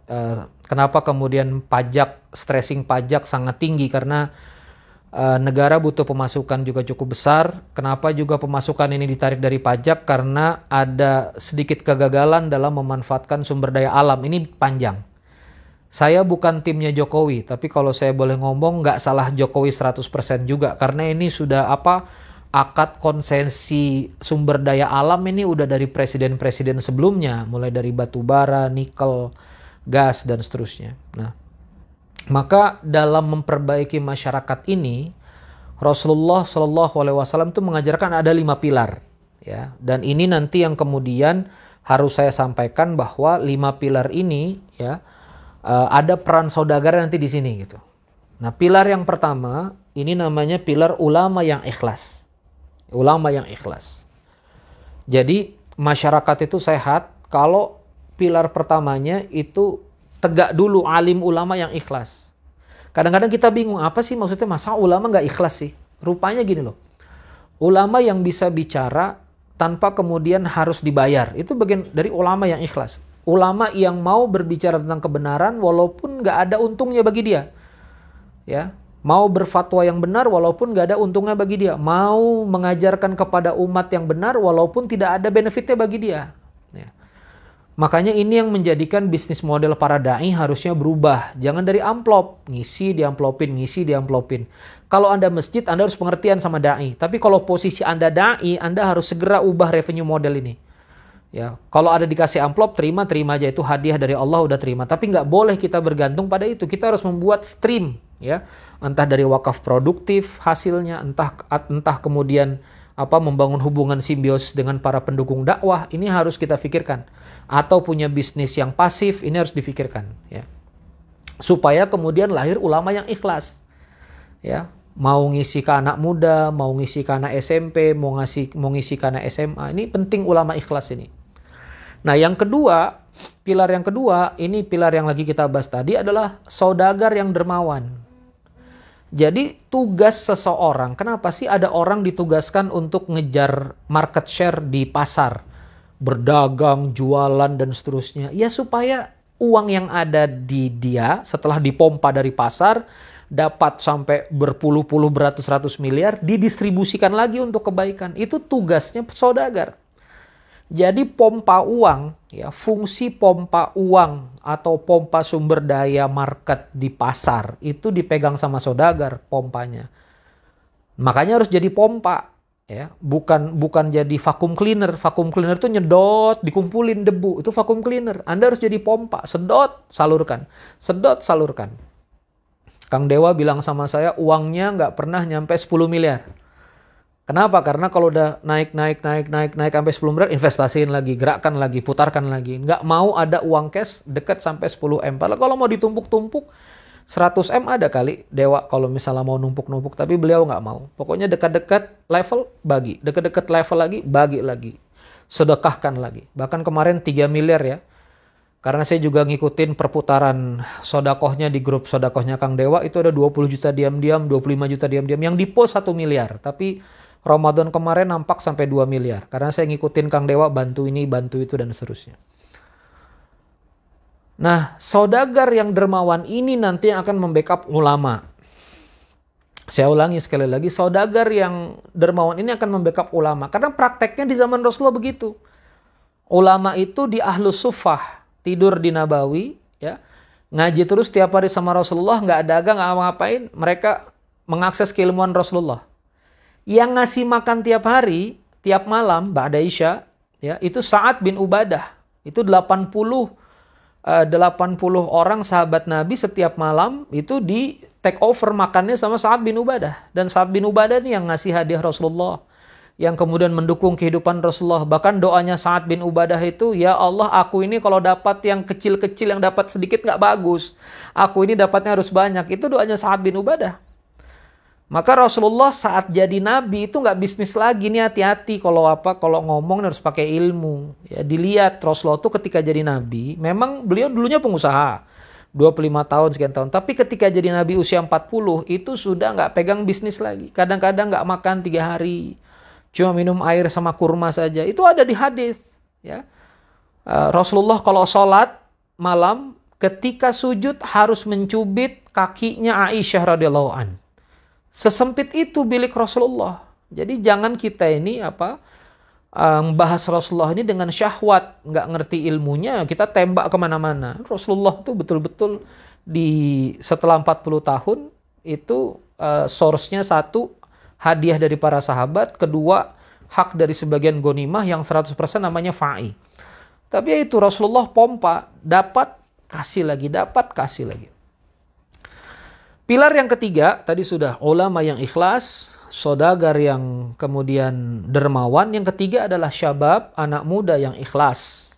Kenapa kemudian stressing pajak sangat tinggi? Karena negara butuh pemasukan juga cukup besar. Kenapa juga pemasukan ini ditarik dari pajak? Karena ada sedikit kegagalan dalam memanfaatkan sumber daya alam. Ini panjang. Saya bukan timnya Jokowi, tapi kalau saya boleh ngomong nggak salah Jokowi 100% juga. Karena ini sudah akad konsesi sumber daya alam ini udah dari presiden-presiden sebelumnya, mulai dari batu bara, nikel, gas dan seterusnya. Nah, maka dalam memperbaiki masyarakat ini Rasulullah Shallallahu Alaihi Wasallam itu mengajarkan ada 5 pilar, ya. Dan ini nanti yang kemudian harus saya sampaikan bahwa 5 pilar ini, ya, ada peran saudagar nanti di sini gitu. Nah, pilar yang pertama ini namanya pilar ulama yang ikhlas. Ulama yang ikhlas. Jadi masyarakat itu sehat kalau pilar pertamanya itu tegak dulu alim ulama yang ikhlas. Kadang-kadang kita bingung, apa sih maksudnya masa ulama nggak ikhlas sih? Rupanya gini loh, ulama yang bisa bicara tanpa kemudian harus dibayar, itu bagian dari ulama yang ikhlas. Ulama yang mau berbicara tentang kebenaran walaupun nggak ada untungnya bagi dia. Ya, mau berfatwa yang benar walaupun nggak ada untungnya bagi dia. Mau mengajarkan kepada umat yang benar walaupun tidak ada benefitnya bagi dia. Ya. Makanya ini yang menjadikan bisnis model para da'i harusnya berubah. Jangan dari amplop, ngisi diamplopin. Kalau Anda masjid, Anda harus pengertian sama da'i. Tapi kalau posisi Anda da'i, Anda harus segera ubah revenue model ini. Ya, kalau ada dikasih amplop, terima aja, itu hadiah dari Allah, udah terima. Tapi nggak boleh kita bergantung pada itu. Kita harus membuat stream, ya, entah dari wakaf produktif hasilnya, entah kemudian membangun hubungan simbiosis dengan para pendukung dakwah. Ini harus kita pikirkan. Atau punya bisnis yang pasif, ini harus difikirkan, ya. Supaya kemudian lahir ulama yang ikhlas, ya. Mau ngisi ke anak muda, mau ngisi ke anak SMP, mau ngisi ke anak SMA. Ini penting ulama ikhlas ini. Nah, yang kedua, pilar yang kedua, ini pilar yang lagi kita bahas tadi adalah saudagar yang dermawan. Jadi tugas seseorang, kenapa sih ada orang ditugaskan untuk ngejar market share di pasar? Berdagang, jualan, dan seterusnya. Ya supaya uang yang ada di dia setelah dipompa dari pasar, dapat sampai berpuluh-puluh, beratus-ratus miliar, didistribusikan lagi untuk kebaikan. Itu tugasnya saudagar. Jadi pompa uang, ya, fungsi pompa uang atau pompa sumber daya market di pasar itu dipegang sama saudagar pompanya. Makanya harus jadi pompa, ya, bukan jadi vacuum cleaner. Vacuum cleaner itu nyedot, dikumpulin debu, itu vacuum cleaner. Anda harus jadi pompa, sedot, salurkan. Sedot, salurkan. Kang Dewa bilang sama saya, uangnya nggak pernah nyampe 10 miliar. Kenapa? Karena kalau udah naik sampai 10 miliar, investasiin lagi, gerakkan lagi, putarkan lagi. Nggak mau ada uang cash dekat sampai 10 M. Kalau mau ditumpuk-tumpuk, 100 M ada kali Dewa kalau misalnya mau numpuk-numpuk. Tapi beliau nggak mau. Pokoknya dekat-dekat level, bagi. Dekat-dekat level lagi, bagi lagi. Sedekahkan lagi. Bahkan kemarin 3 miliar ya. Karena saya juga ngikutin perputaran sodakohnya di grup sodakohnya Kang Dewa. Itu ada 20 juta diam-diam, 25 juta diam-diam. Yang di post 1 miliar. Tapi Ramadan kemarin nampak sampai 2 miliar. Karena saya ngikutin Kang Dewa, bantu ini, bantu itu, dan seterusnya. Nah, saudagar yang dermawan ini nanti akan membackup ulama. Saya ulangi sekali lagi, saudagar yang dermawan ini akan membackup ulama. Karena prakteknya di zaman Rasulullah begitu. Ulama itu di Ahlus Suffah, tidur di Nabawi, ya, ngaji terus tiap hari sama Rasulullah, nggak dagang, nggak ngapain. Mereka mengakses keilmuan Rasulullah. Yang ngasih makan tiap hari, tiap malam, ba'da Isya, ya, itu Sa'ad bin Ubadah. Itu 80 orang sahabat Nabi setiap malam itu di take over makannya sama Sa'ad bin Ubadah. Dan Sa'ad bin Ubadah ini yang ngasih hadiah Rasulullah, yang kemudian mendukung kehidupan Rasulullah. Bahkan doanya Sa'ad bin Ubadah itu, ya Allah, aku ini kalau dapat yang kecil-kecil, yang dapat sedikit nggak bagus. Aku ini dapatnya harus banyak. Itu doanya Sa'ad bin Ubadah. Maka Rasulullah saat jadi nabi itu nggak bisnis lagi, nih hati-hati kalau ngomong harus pakai ilmu. Ya, dilihat Rasulullah itu ketika jadi nabi, memang beliau dulunya pengusaha, 25 tahun sekian tahun. Tapi ketika jadi nabi usia 40 itu sudah nggak pegang bisnis lagi. Kadang-kadang nggak makan 3 hari, cuma minum air sama kurma saja. Itu ada di hadis. Ya, Rasulullah kalau sholat malam ketika sujud harus mencubit kakinya Aisyah radhiyallahu anha. Sesempit itu bilik Rasulullah. Jadi jangan kita ini bahas Rasulullah ini dengan syahwat, nggak ngerti ilmunya, kita tembak kemana-mana. Rasulullah itu betul-betul setelah 40 tahun itu source-nya satu, hadiah dari para sahabat, kedua hak dari sebagian ghanimah yang 100% namanya fa'i. Tapi ya itu Rasulullah pompa, dapat kasih lagi, dapat kasih lagi. Pilar yang ketiga, tadi sudah ulama yang ikhlas, saudagar yang kemudian dermawan. Yang ketiga adalah syabab, anak muda yang ikhlas.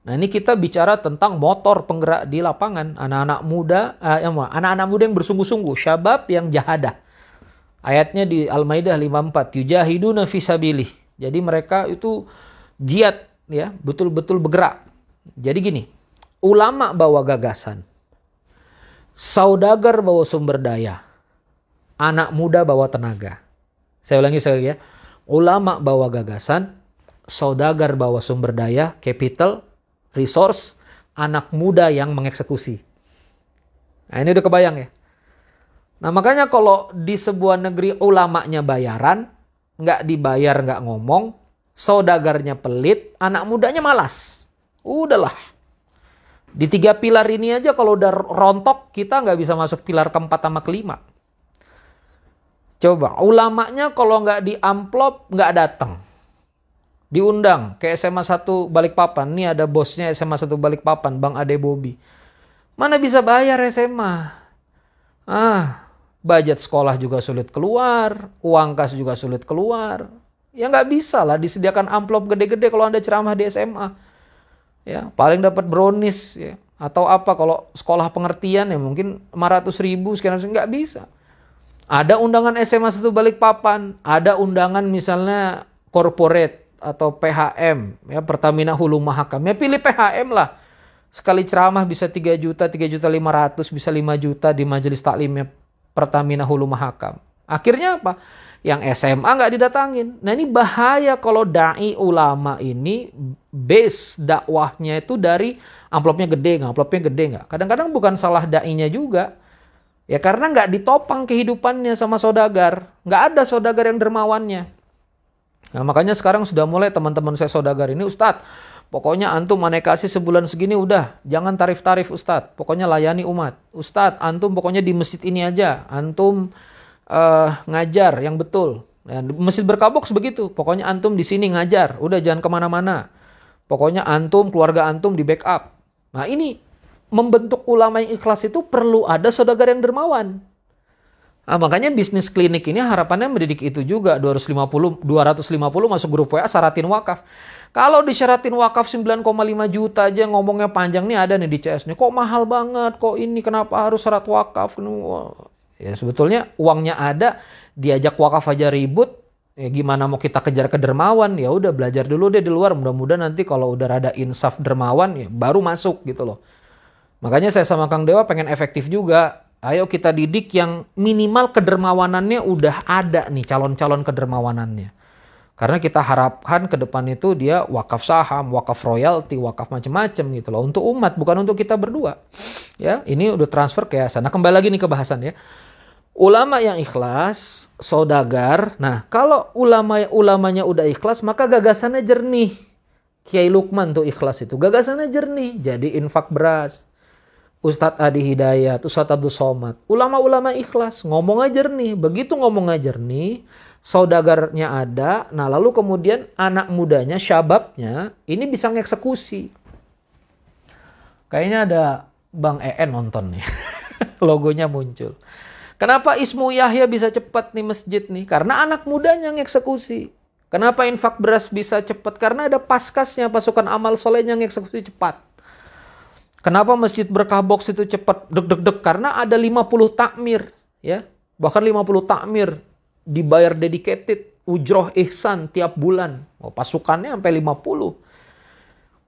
Nah, ini kita bicara tentang motor penggerak di lapangan. Anak-anak muda yang bersungguh-sungguh, syabab yang jahadah. Ayatnya di Al-Maidah 54, yujahiduna fisabilih. Jadi mereka itu jihad, ya, betul-betul bergerak. Jadi gini, ulama bawa gagasan. Saudagar bawa sumber daya, anak muda bawa tenaga. Saya ulangi sekali lagi ya. Ulama bawa gagasan, saudagar bawa sumber daya, capital, resource, anak muda yang mengeksekusi. Nah ini udah kebayang ya. Nah makanya kalau di sebuah negeri ulamanya bayaran, nggak dibayar nggak ngomong, saudagarnya pelit, anak mudanya malas. Udahlah. Di 3 pilar ini aja kalau udah rontok, kita nggak bisa masuk pilar keempat sama kelima. Coba, ulamanya kalau nggak di amplop, nggak datang. Diundang ke SMA 1 Balikpapan. Ini ada bosnya SMA 1 Balikpapan, Bang Ade Bobi. Mana bisa bayar SMA? Budget sekolah juga sulit keluar, uang kas juga sulit keluar. Ya nggak bisa lah disediakan amplop gede-gede kalau Anda ceramah di SMA. Ya, paling dapat brownies ya. Atau apa kalau sekolah pengertian ya mungkin 500.000 sekian, nggak bisa. Ada undangan SMA 1 Balikpapan, ada undangan misalnya corporate atau PHM ya, Pertamina Hulu Mahakam. Ya pilih PHM lah. Sekali ceramah bisa 3 juta, 3.500.000, bisa 5 juta di majelis taklimnya Pertamina Hulu Mahakam. Akhirnya apa? Yang SMA nggak didatangin. Nah ini bahaya kalau dai ulama ini base dakwahnya itu dari amplopnya gede nggak. Kadang-kadang bukan salah dainya juga. Ya karena nggak ditopang kehidupannya sama saudagar. Nggak ada saudagar yang dermawannya. Nah makanya sekarang sudah mulai teman-teman saya saudagar ini, Ustadz, pokoknya antum aneh kasih sebulan segini udah. Jangan tarif-tarif Ustadz. Pokoknya layani umat. Ustadz, antum pokoknya di masjid ini aja. Antum ngajar yang betul. Nah, masjid berkabok begitu. Pokoknya antum di sini ngajar. Udah jangan kemana-mana. Pokoknya antum, keluarga antum di backup. Nah ini membentuk ulama yang ikhlas itu perlu ada saudagar yang dermawan. Nah, makanya bisnis klinik ini harapannya mendidik itu juga. 250 masuk grup WA syaratin wakaf. Kalau disyaratin wakaf 9,5 juta aja ngomongnya panjang nih, ada nih di CS nih. Kok mahal banget? Kok ini kenapa harus syarat wakaf? Ya sebetulnya uangnya ada, diajak wakaf aja ribut. Ya gimana mau kita kejar ke dermawan? Ya udah belajar dulu deh di luar. Mudah-mudahan nanti kalau udah rada insaf dermawan ya baru masuk gitu loh. Makanya saya sama Kang Dewa pengen efektif juga. Ayo kita didik yang minimal kedermawanannya udah ada nih, calon-calon kedermawanannya. Karena kita harapkan ke depan itu dia wakaf saham, wakaf royalti, wakaf macam-macam gitu loh. Untuk umat, bukan untuk kita berdua. Ya, ini udah transfer ke yayasan. Nah kembali lagi nih ke bahasan ya. Ulama yang ikhlas, saudagar. Nah kalau ulamanya udah ikhlas maka gagasannya jernih. Kiai Lukman tuh ikhlas itu. Gagasannya jernih. Jadi infak beras. Ustadz Adi Hidayat, Ustadz Abdul Somad. Ulama-ulama ikhlas. Ngomongnya jernih. Begitu ngomongnya jernih, saudagarnya ada. Nah lalu kemudian anak mudanya, syababnya ini bisa ngeksekusi. Kayaknya ada Bang EN nonton nih. Logonya muncul. Kenapa Ismu Yahya bisa cepat nih masjid nih? Karena anak mudanya ngeksekusi. Kenapa infak beras bisa cepat? Karena ada paskasnya, pasukan amal solehnya ngeksekusi cepat. Kenapa masjid berkah box itu cepat? Deg-deg-deg. Karena ada 50 takmir. Ya. Bahkan 50 takmir dibayar dedicated. Ujroh ihsan tiap bulan. Pasukannya sampai 50.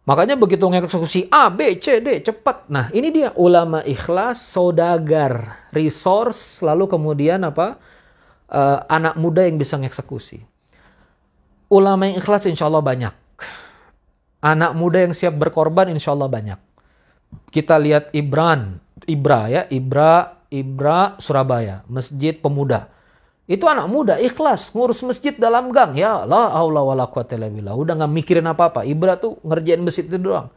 Makanya begitu ngeksekusi A, B, C, D, cepat. Nah ini dia ulama ikhlas, saudagar, resource, lalu kemudian apa? Anak muda yang bisa ngeksekusi. Ulama yang ikhlas insya Allah banyak. Anak muda yang siap berkorban insya Allah banyak. Kita lihat Ibra Surabaya, Masjid Pemuda. Itu anak muda ikhlas ngurus masjid dalam gang. Ya la haula wala quwata illa billah. Udah gak mikirin apa-apa. Ibra tuh ngerjain masjid itu doang.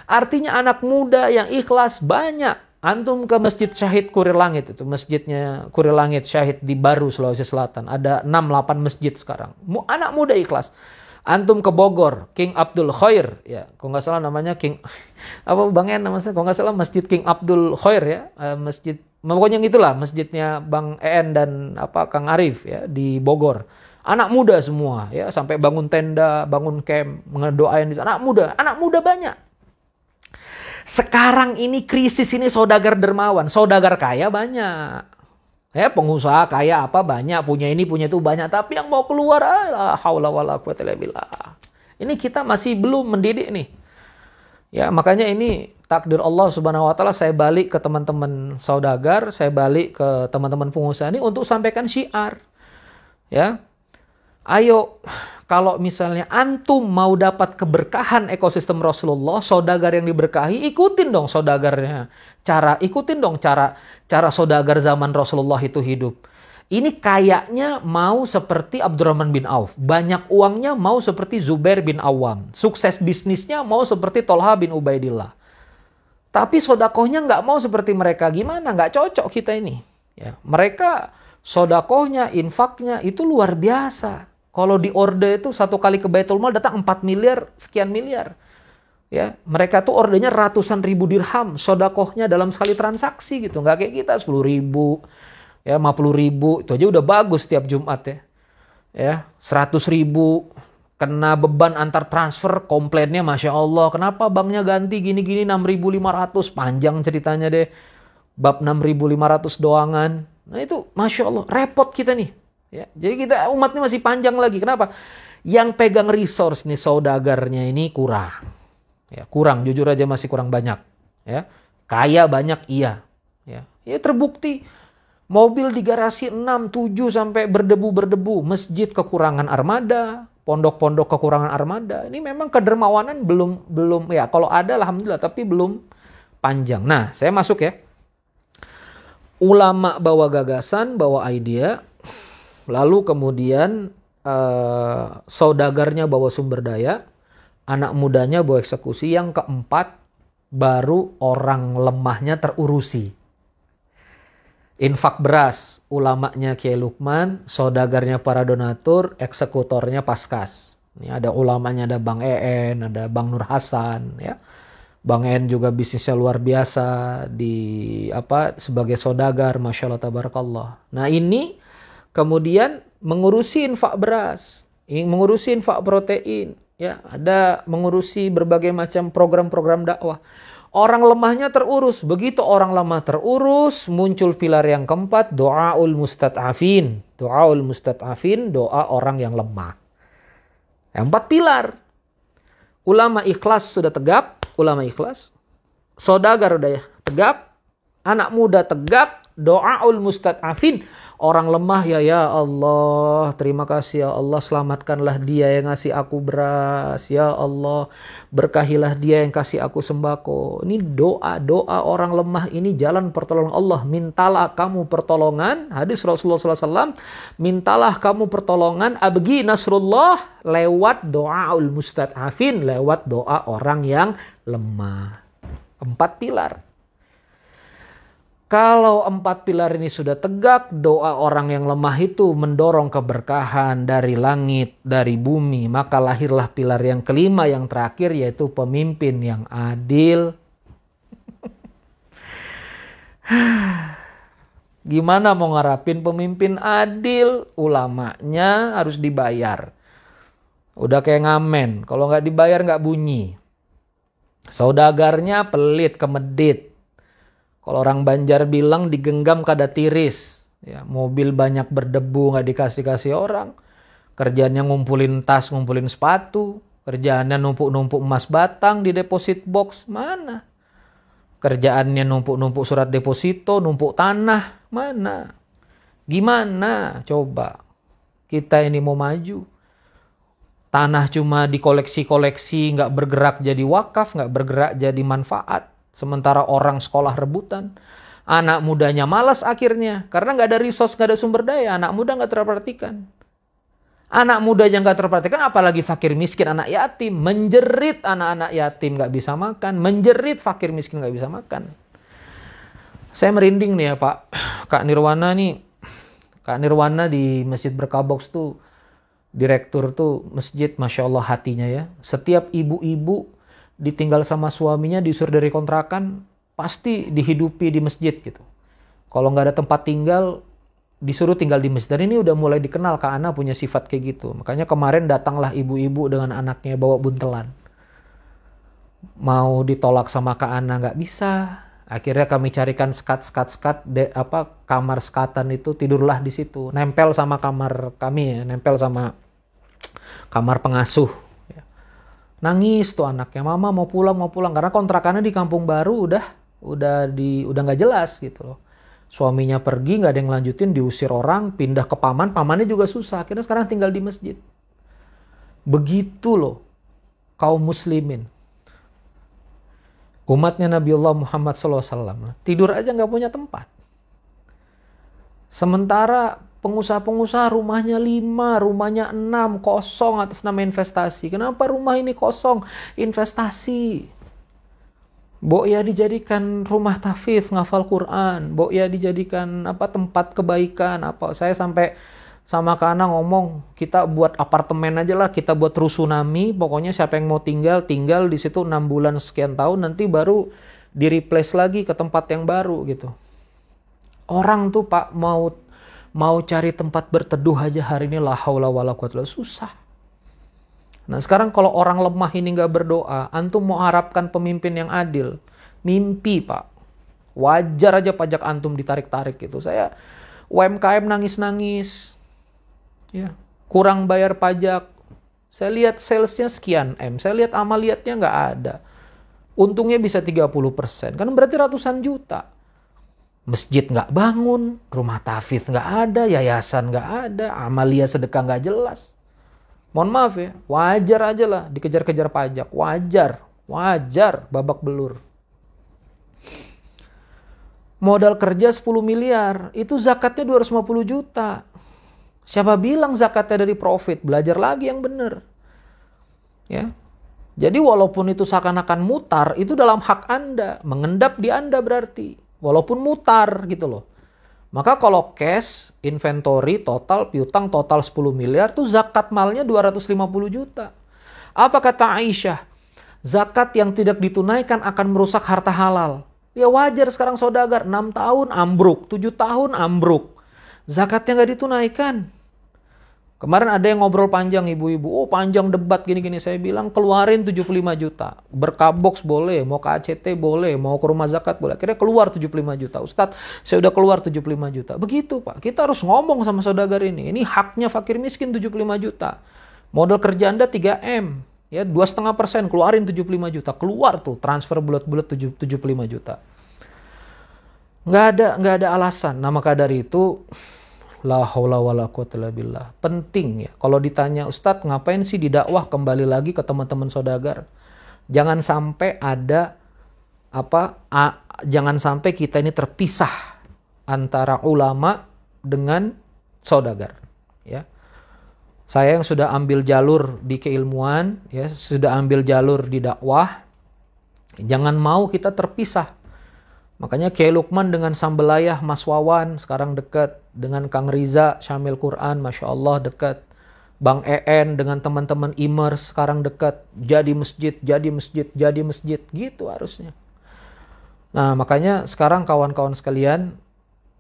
Artinya anak muda yang ikhlas banyak. Antum ke Masjid Syahid Kurir Langit itu. Masjidnya Kurir Langit Syahid di Baru, Sulawesi Selatan. Ada 6-8 masjid sekarang. Anak muda ikhlas. Antum ke Bogor, King Abdul Khair. Ya, kalau nggak salah namanya King... apa Bang En namanya? Kalau nggak salah Masjid King Abdul Khair ya. Masjid... Pokoknya gitulah masjidnya Bang En dan Kang Arif ya di Bogor. Anak muda semua ya, sampai bangun tenda, bangun camp, ngedoain itu. Anak muda banyak. Sekarang ini krisis ini saudagar dermawan, saudagar kaya banyak. Ya, pengusaha kaya apa banyak, punya ini punya itu banyak, tapi yang mau keluar haula wala quwata illa billah. Ini kita masih belum mendidik nih. Ya, makanya ini takdir Allah Subhanahu wa taala saya balik ke teman-teman saudagar, saya balik ke teman-teman pengusaha ini untuk sampaikan syiar. Ya. Ayo, kalau misalnya antum mau dapat keberkahan ekosistem Rasulullah, saudagar yang diberkahi, ikutin dong saudagarnya. Ikutin dong cara saudagar zaman Rasulullah itu hidup. Ini kayaknya mau seperti Abdurrahman bin Auf. Banyak uangnya mau seperti Zubair bin Awam. Sukses bisnisnya mau seperti Tolha bin Ubaidillah. Tapi sodakohnya nggak mau seperti mereka. Gimana? Nggak cocok kita ini. Ya, mereka sodakohnya, infaknya itu luar biasa. Kalau di orde itu satu kali ke Baitul Mal datang 4 miliar, sekian miliar. Ya, mereka tuh ordenya ratusan ribu dirham. Sodakohnya dalam sekali transaksi gitu. Nggak kayak kita 10 ribu. Ya, 50 ribu, itu aja udah bagus tiap Jumat ya. Ya, 100 ribu, kena beban antar transfer, komplainnya Masya Allah. Kenapa banknya ganti gini-gini 6.500, panjang ceritanya deh. Bab 6.500 doangan. Nah itu Masya Allah, repot kita nih. Ya, jadi kita umat ini masih panjang lagi. Kenapa? Yang pegang resource nih saudagarnya ini kurang. Ya, kurang, jujur aja masih kurang banyak. Ya, kaya banyak iya. Ya, terbukti. Mobil di garasi 6, 7 sampai berdebu-berdebu. Masjid kekurangan armada. Pondok-pondok kekurangan armada. Ini memang kedermawanan belum ya kalau ada alhamdulillah tapi belum panjang. Nah saya masuk ya. Ulama bawa gagasan, bawa ide. Lalu kemudian saudagarnya bawa sumber daya. Anak mudanya bawa eksekusi. Yang keempat baru orang lemahnya terurusi. Infak beras, ulamanya Kiai Lukman, saudagarnya para donatur, eksekutornya Paskas. Ini ada ulamanya, ada Bang EN, ada Bang Nur Hasan, ya. Bang EN juga bisnisnya luar biasa sebagai saudagar, Masya Allah tabarakallah. Nah ini kemudian mengurusi infak beras, mengurusi infak protein, ya, ada mengurusi berbagai macam program-program dakwah. Orang lemahnya terurus. Begitu orang lemah terurus, muncul pilar yang keempat, doaul mustad'afin. Doaul mustad'afin, doa orang yang lemah. Yang 4 pilar. Ulama ikhlas sudah tegak, ulama ikhlas. Saudagar udah ya tegak, anak muda tegak, doaul mustad'afin. Orang lemah ya Allah, terima kasih ya Allah, selamatkanlah dia yang ngasih aku beras. Ya Allah, berkahilah dia yang kasih aku sembako. Ini doa orang lemah ini jalan pertolongan Allah. Mintalah kamu pertolongan, hadis Rasulullah SAW, mintalah kamu pertolongan, abgi nasrullah, lewat doaul mustad'afin, lewat doa orang yang lemah. 4 pilar. Kalau 4 pilar ini sudah tegak, doa orang yang lemah itu mendorong keberkahan dari langit, dari bumi. Maka lahirlah pilar yang kelima, yang terakhir, yaitu pemimpin yang adil. Gimana mau ngarapin pemimpin adil? Ulamanya harus dibayar. Udah kayak ngamen, kalau nggak dibayar nggak bunyi. Saudagarnya pelit, kemedit. Kalau orang Banjar bilang digenggam kada tiris. Ya, mobil banyak berdebu nggak dikasih-kasih orang. Kerjaannya ngumpulin tas, ngumpulin sepatu. Kerjaannya numpuk-numpuk emas batang di deposit box. Mana? Kerjaannya numpuk-numpuk surat deposito, numpuk tanah. Mana? Gimana? Coba. Kita ini mau maju. Tanah cuma dikoleksi-koleksi, nggak bergerak jadi wakaf, nggak bergerak jadi manfaat. Sementara orang sekolah rebutan. Anak mudanya malas akhirnya. Karena nggak ada resource, nggak ada sumber daya. Anak muda nggak terperhatikan. Anak muda yang nggak terperhatikan, apalagi fakir miskin, anak yatim. Menjerit anak-anak yatim nggak bisa makan. Menjerit fakir miskin nggak bisa makan. Saya merinding nih ya Pak. Kak Nirwana nih. Kak Nirwana di Masjid Berkabox tuh. Direktur tuh masjid, Masya Allah hatinya ya. Setiap ibu-ibu ditinggal sama suaminya, disuruh dari kontrakan, pasti dihidupi di masjid gitu. Kalau nggak ada tempat tinggal, disuruh tinggal di masjid. Dan ini udah mulai dikenal Kak Ana punya sifat kayak gitu. Makanya kemarin datanglah ibu-ibu dengan anaknya bawa buntelan. Mau ditolak sama Kak Ana nggak bisa. Akhirnya kami carikan skat kamar skatan itu, tidurlah di situ. Nempel sama kamar kami ya, nempel sama kamar pengasuh. Nangis tuh anaknya, mama mau pulang karena kontrakannya di kampung baru udah nggak jelas gitu loh. Suaminya pergi, nggak ada yang lanjutin, diusir orang, pindah ke pamannya juga susah. Akhirnya sekarang tinggal di masjid. Begitu loh kaum muslimin. Umatnya Nabiullah Muhammad SAW. Tidur aja nggak punya tempat. Sementara pengusaha-pengusaha rumahnya 5, rumahnya 6, kosong atas nama investasi. Kenapa rumah ini kosong? Investasi. Boya dijadikan rumah tahfidz, ngafal Quran. Boya dijadikan tempat kebaikan. Saya sampai sama Kak Ana ngomong, kita buat apartemen aja lah, kita buat rusunami. Pokoknya siapa yang mau tinggal di situ 6 bulan sekian tahun, nanti baru di-replace lagi ke tempat yang baru gitu. Orang tuh Pak mau cari tempat berteduh aja hari ini la haula wala quwwata illa billah, susah. Nah sekarang kalau orang lemah ini nggak berdoa, antum mau harapkan pemimpin yang adil, mimpi Pak. Wajar aja pajak antum ditarik-tarik gitu. Saya UMKM nangis-nangis, ya kurang bayar pajak. Saya lihat salesnya sekian M, saya lihat amaliyatnya nggak ada. Untungnya bisa 30%, kan berarti ratusan juta. Masjid nggak bangun, rumah tahfidz nggak ada, yayasan nggak ada, amaliyah sedekah nggak jelas. Mohon maaf ya, wajar aja lah dikejar-kejar pajak. Wajar, babak belur. Modal kerja 10 miliar, itu zakatnya 250 juta. Siapa bilang zakatnya dari profit? Belajar lagi yang benar. Ya. Jadi walaupun itu seakan-akan mutar, itu dalam hak Anda. Mengendap di Anda berarti. Walaupun mutar gitu loh. Maka kalau cash, inventory, total, piutang total 10 miliar, tuh zakat malnya 250 juta. Apa kata Aisyah? Zakat yang tidak ditunaikan akan merusak harta halal. Ya wajar sekarang saudagar, 6 tahun ambruk, 7 tahun ambruk. Zakatnya nggak ditunaikan. Kemarin ada yang ngobrol panjang ibu-ibu, oh panjang debat gini-gini. Saya bilang keluarin 75 juta. Berkabox boleh, mau ke ACT boleh, mau ke rumah zakat boleh. Akhirnya keluar 75 juta. Ustadz, saya udah keluar 75 juta. Begitu Pak, kita harus ngomong sama saudagar ini. Ini haknya fakir miskin 75 juta. Modal kerja Anda 3M. Ya 2,5%, keluarin 75 juta. Keluar tuh, transfer bulat-bulat 75 juta. Nggak ada alasan. Nah maka dari itu, la haula wala quwwata illa billah. Penting ya. Kalau ditanya Ustadz ngapain sih didakwah, kembali lagi ke teman-teman saudagar. Jangan sampai ada jangan sampai kita ini terpisah antara ulama dengan saudagar. Ya. Saya yang sudah ambil jalur di keilmuan, ya sudah ambil jalur di dakwah, jangan mau kita terpisah. Makanya Kiai Lukman dengan Sambelayah Mas Wawan sekarang dekat. Dengan Kang Riza Syamil Quran Masya Allah dekat. Bang EN dengan teman-teman Imers sekarang dekat. Jadi masjid gitu harusnya. Nah makanya sekarang kawan-kawan sekalian,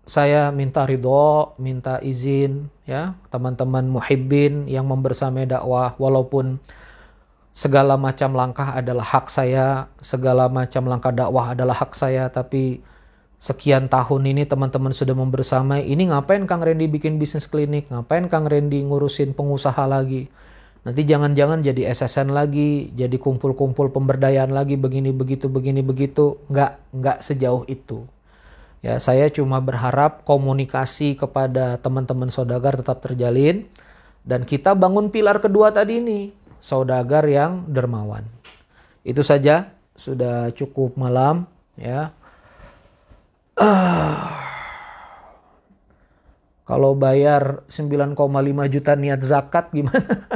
saya minta ridho, minta izin ya teman-teman muhibbin yang membersamai dakwah, walaupun segala macam langkah adalah hak saya, segala macam langkah dakwah adalah hak saya, tapi sekian tahun ini teman-teman sudah membersamai, ini ngapain Kang Randy bikin bisnis klinik, ngapain Kang Randy ngurusin pengusaha lagi, nanti jangan-jangan jadi SSN lagi, jadi kumpul-kumpul pemberdayaan lagi, begini begitu, nggak sejauh itu. Ya, saya cuma berharap komunikasi kepada teman-teman saudagar tetap terjalin, dan kita bangun pilar kedua tadi ini, saudagar yang dermawan. Itu saja, sudah cukup malam ya. Kalau bayar 9,5 juta niat zakat gimana?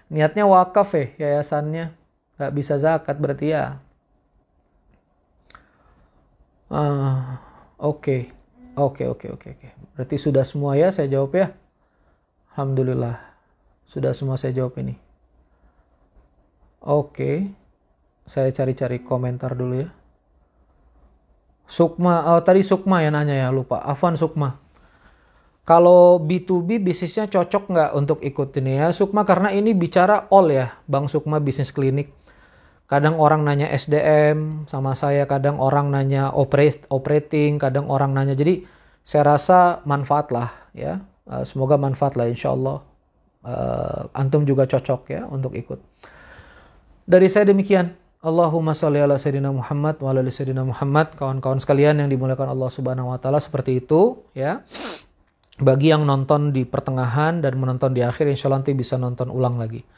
Niatnya wakaf yayasannya. Gak bisa zakat berarti ya. Oke. Berarti sudah semua ya saya jawab ya. Alhamdulillah. Sudah semua saya jawab ini. Oke. Saya cari-cari komentar dulu ya. Sukma, tadi Sukma ya nanya ya, lupa. Afwan Sukma. Kalau B2B bisnisnya cocok nggak untuk ikut ini ya? Sukma karena ini bicara all ya, Bang Sukma bisnis klinik. Kadang orang nanya SDM sama saya, kadang orang nanya operating, kadang orang nanya. Jadi saya rasa manfaat lah ya. Semoga manfaat lah insya Allah. Antum juga cocok ya untuk ikut. Dari saya demikian. Allahumma sholli ala sayyidina Muhammad wa ala ali sayyidina Muhammad. Kawan-kawan sekalian yang dimuliakan Allah Subhanahu wa taala, seperti itu ya. Bagi yang nonton di pertengahan dan menonton di akhir, insya Allah nanti bisa nonton ulang lagi.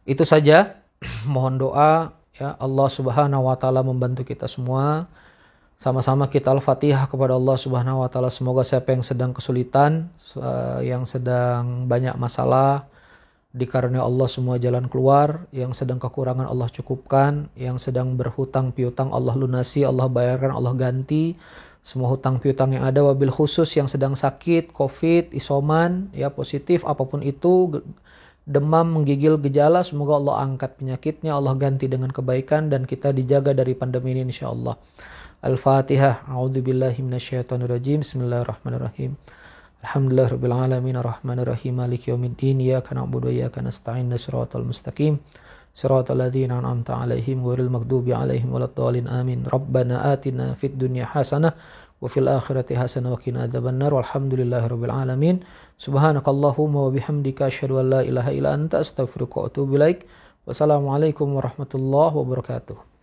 Itu saja. Mohon doa ya, Allah Subhanahu wa taala membantu kita semua. Sama-sama kita Al-Fatihah kepada Allah Subhanahu wa taala. Semoga siapa yang sedang kesulitan, yang sedang banyak masalah, dikarunia Allah semua jalan keluar, yang sedang kekurangan Allah cukupkan, yang sedang berhutang piutang Allah lunasi, Allah bayarkan, Allah ganti semua hutang piutang yang ada. Wabil khusus yang sedang sakit, COVID, isoman, ya positif apapun itu, demam, menggigil, gejala, semoga Allah angkat penyakitnya, Allah ganti dengan kebaikan, dan kita dijaga dari pandemi ini insyaallah. Al-Fatihah. A'udzubillahi minasyaitonirrajim. Bismillahirrahmanirrahim. Alhamdulillahirabbil alamin arrahmanirrahim maliki yaumiddin iyyaka na'budu wa iyyaka nasta'in shiratal mustaqim shiratal ladzina an'amta 'alaihim ghairil maghdubi 'alaihim waladdallin amin. Rabbana atina fid dunya hasanah wa fil akhirati hasanah wa qina adzabannar. Walhamdulillahirabbil alamin. Subhanakallahumma wa bihamdika asyhadu an la ilaha illa anta astaghfiruka wa atubu ilaik. Wassalamualaikum warahmatullahi wabarakatuh.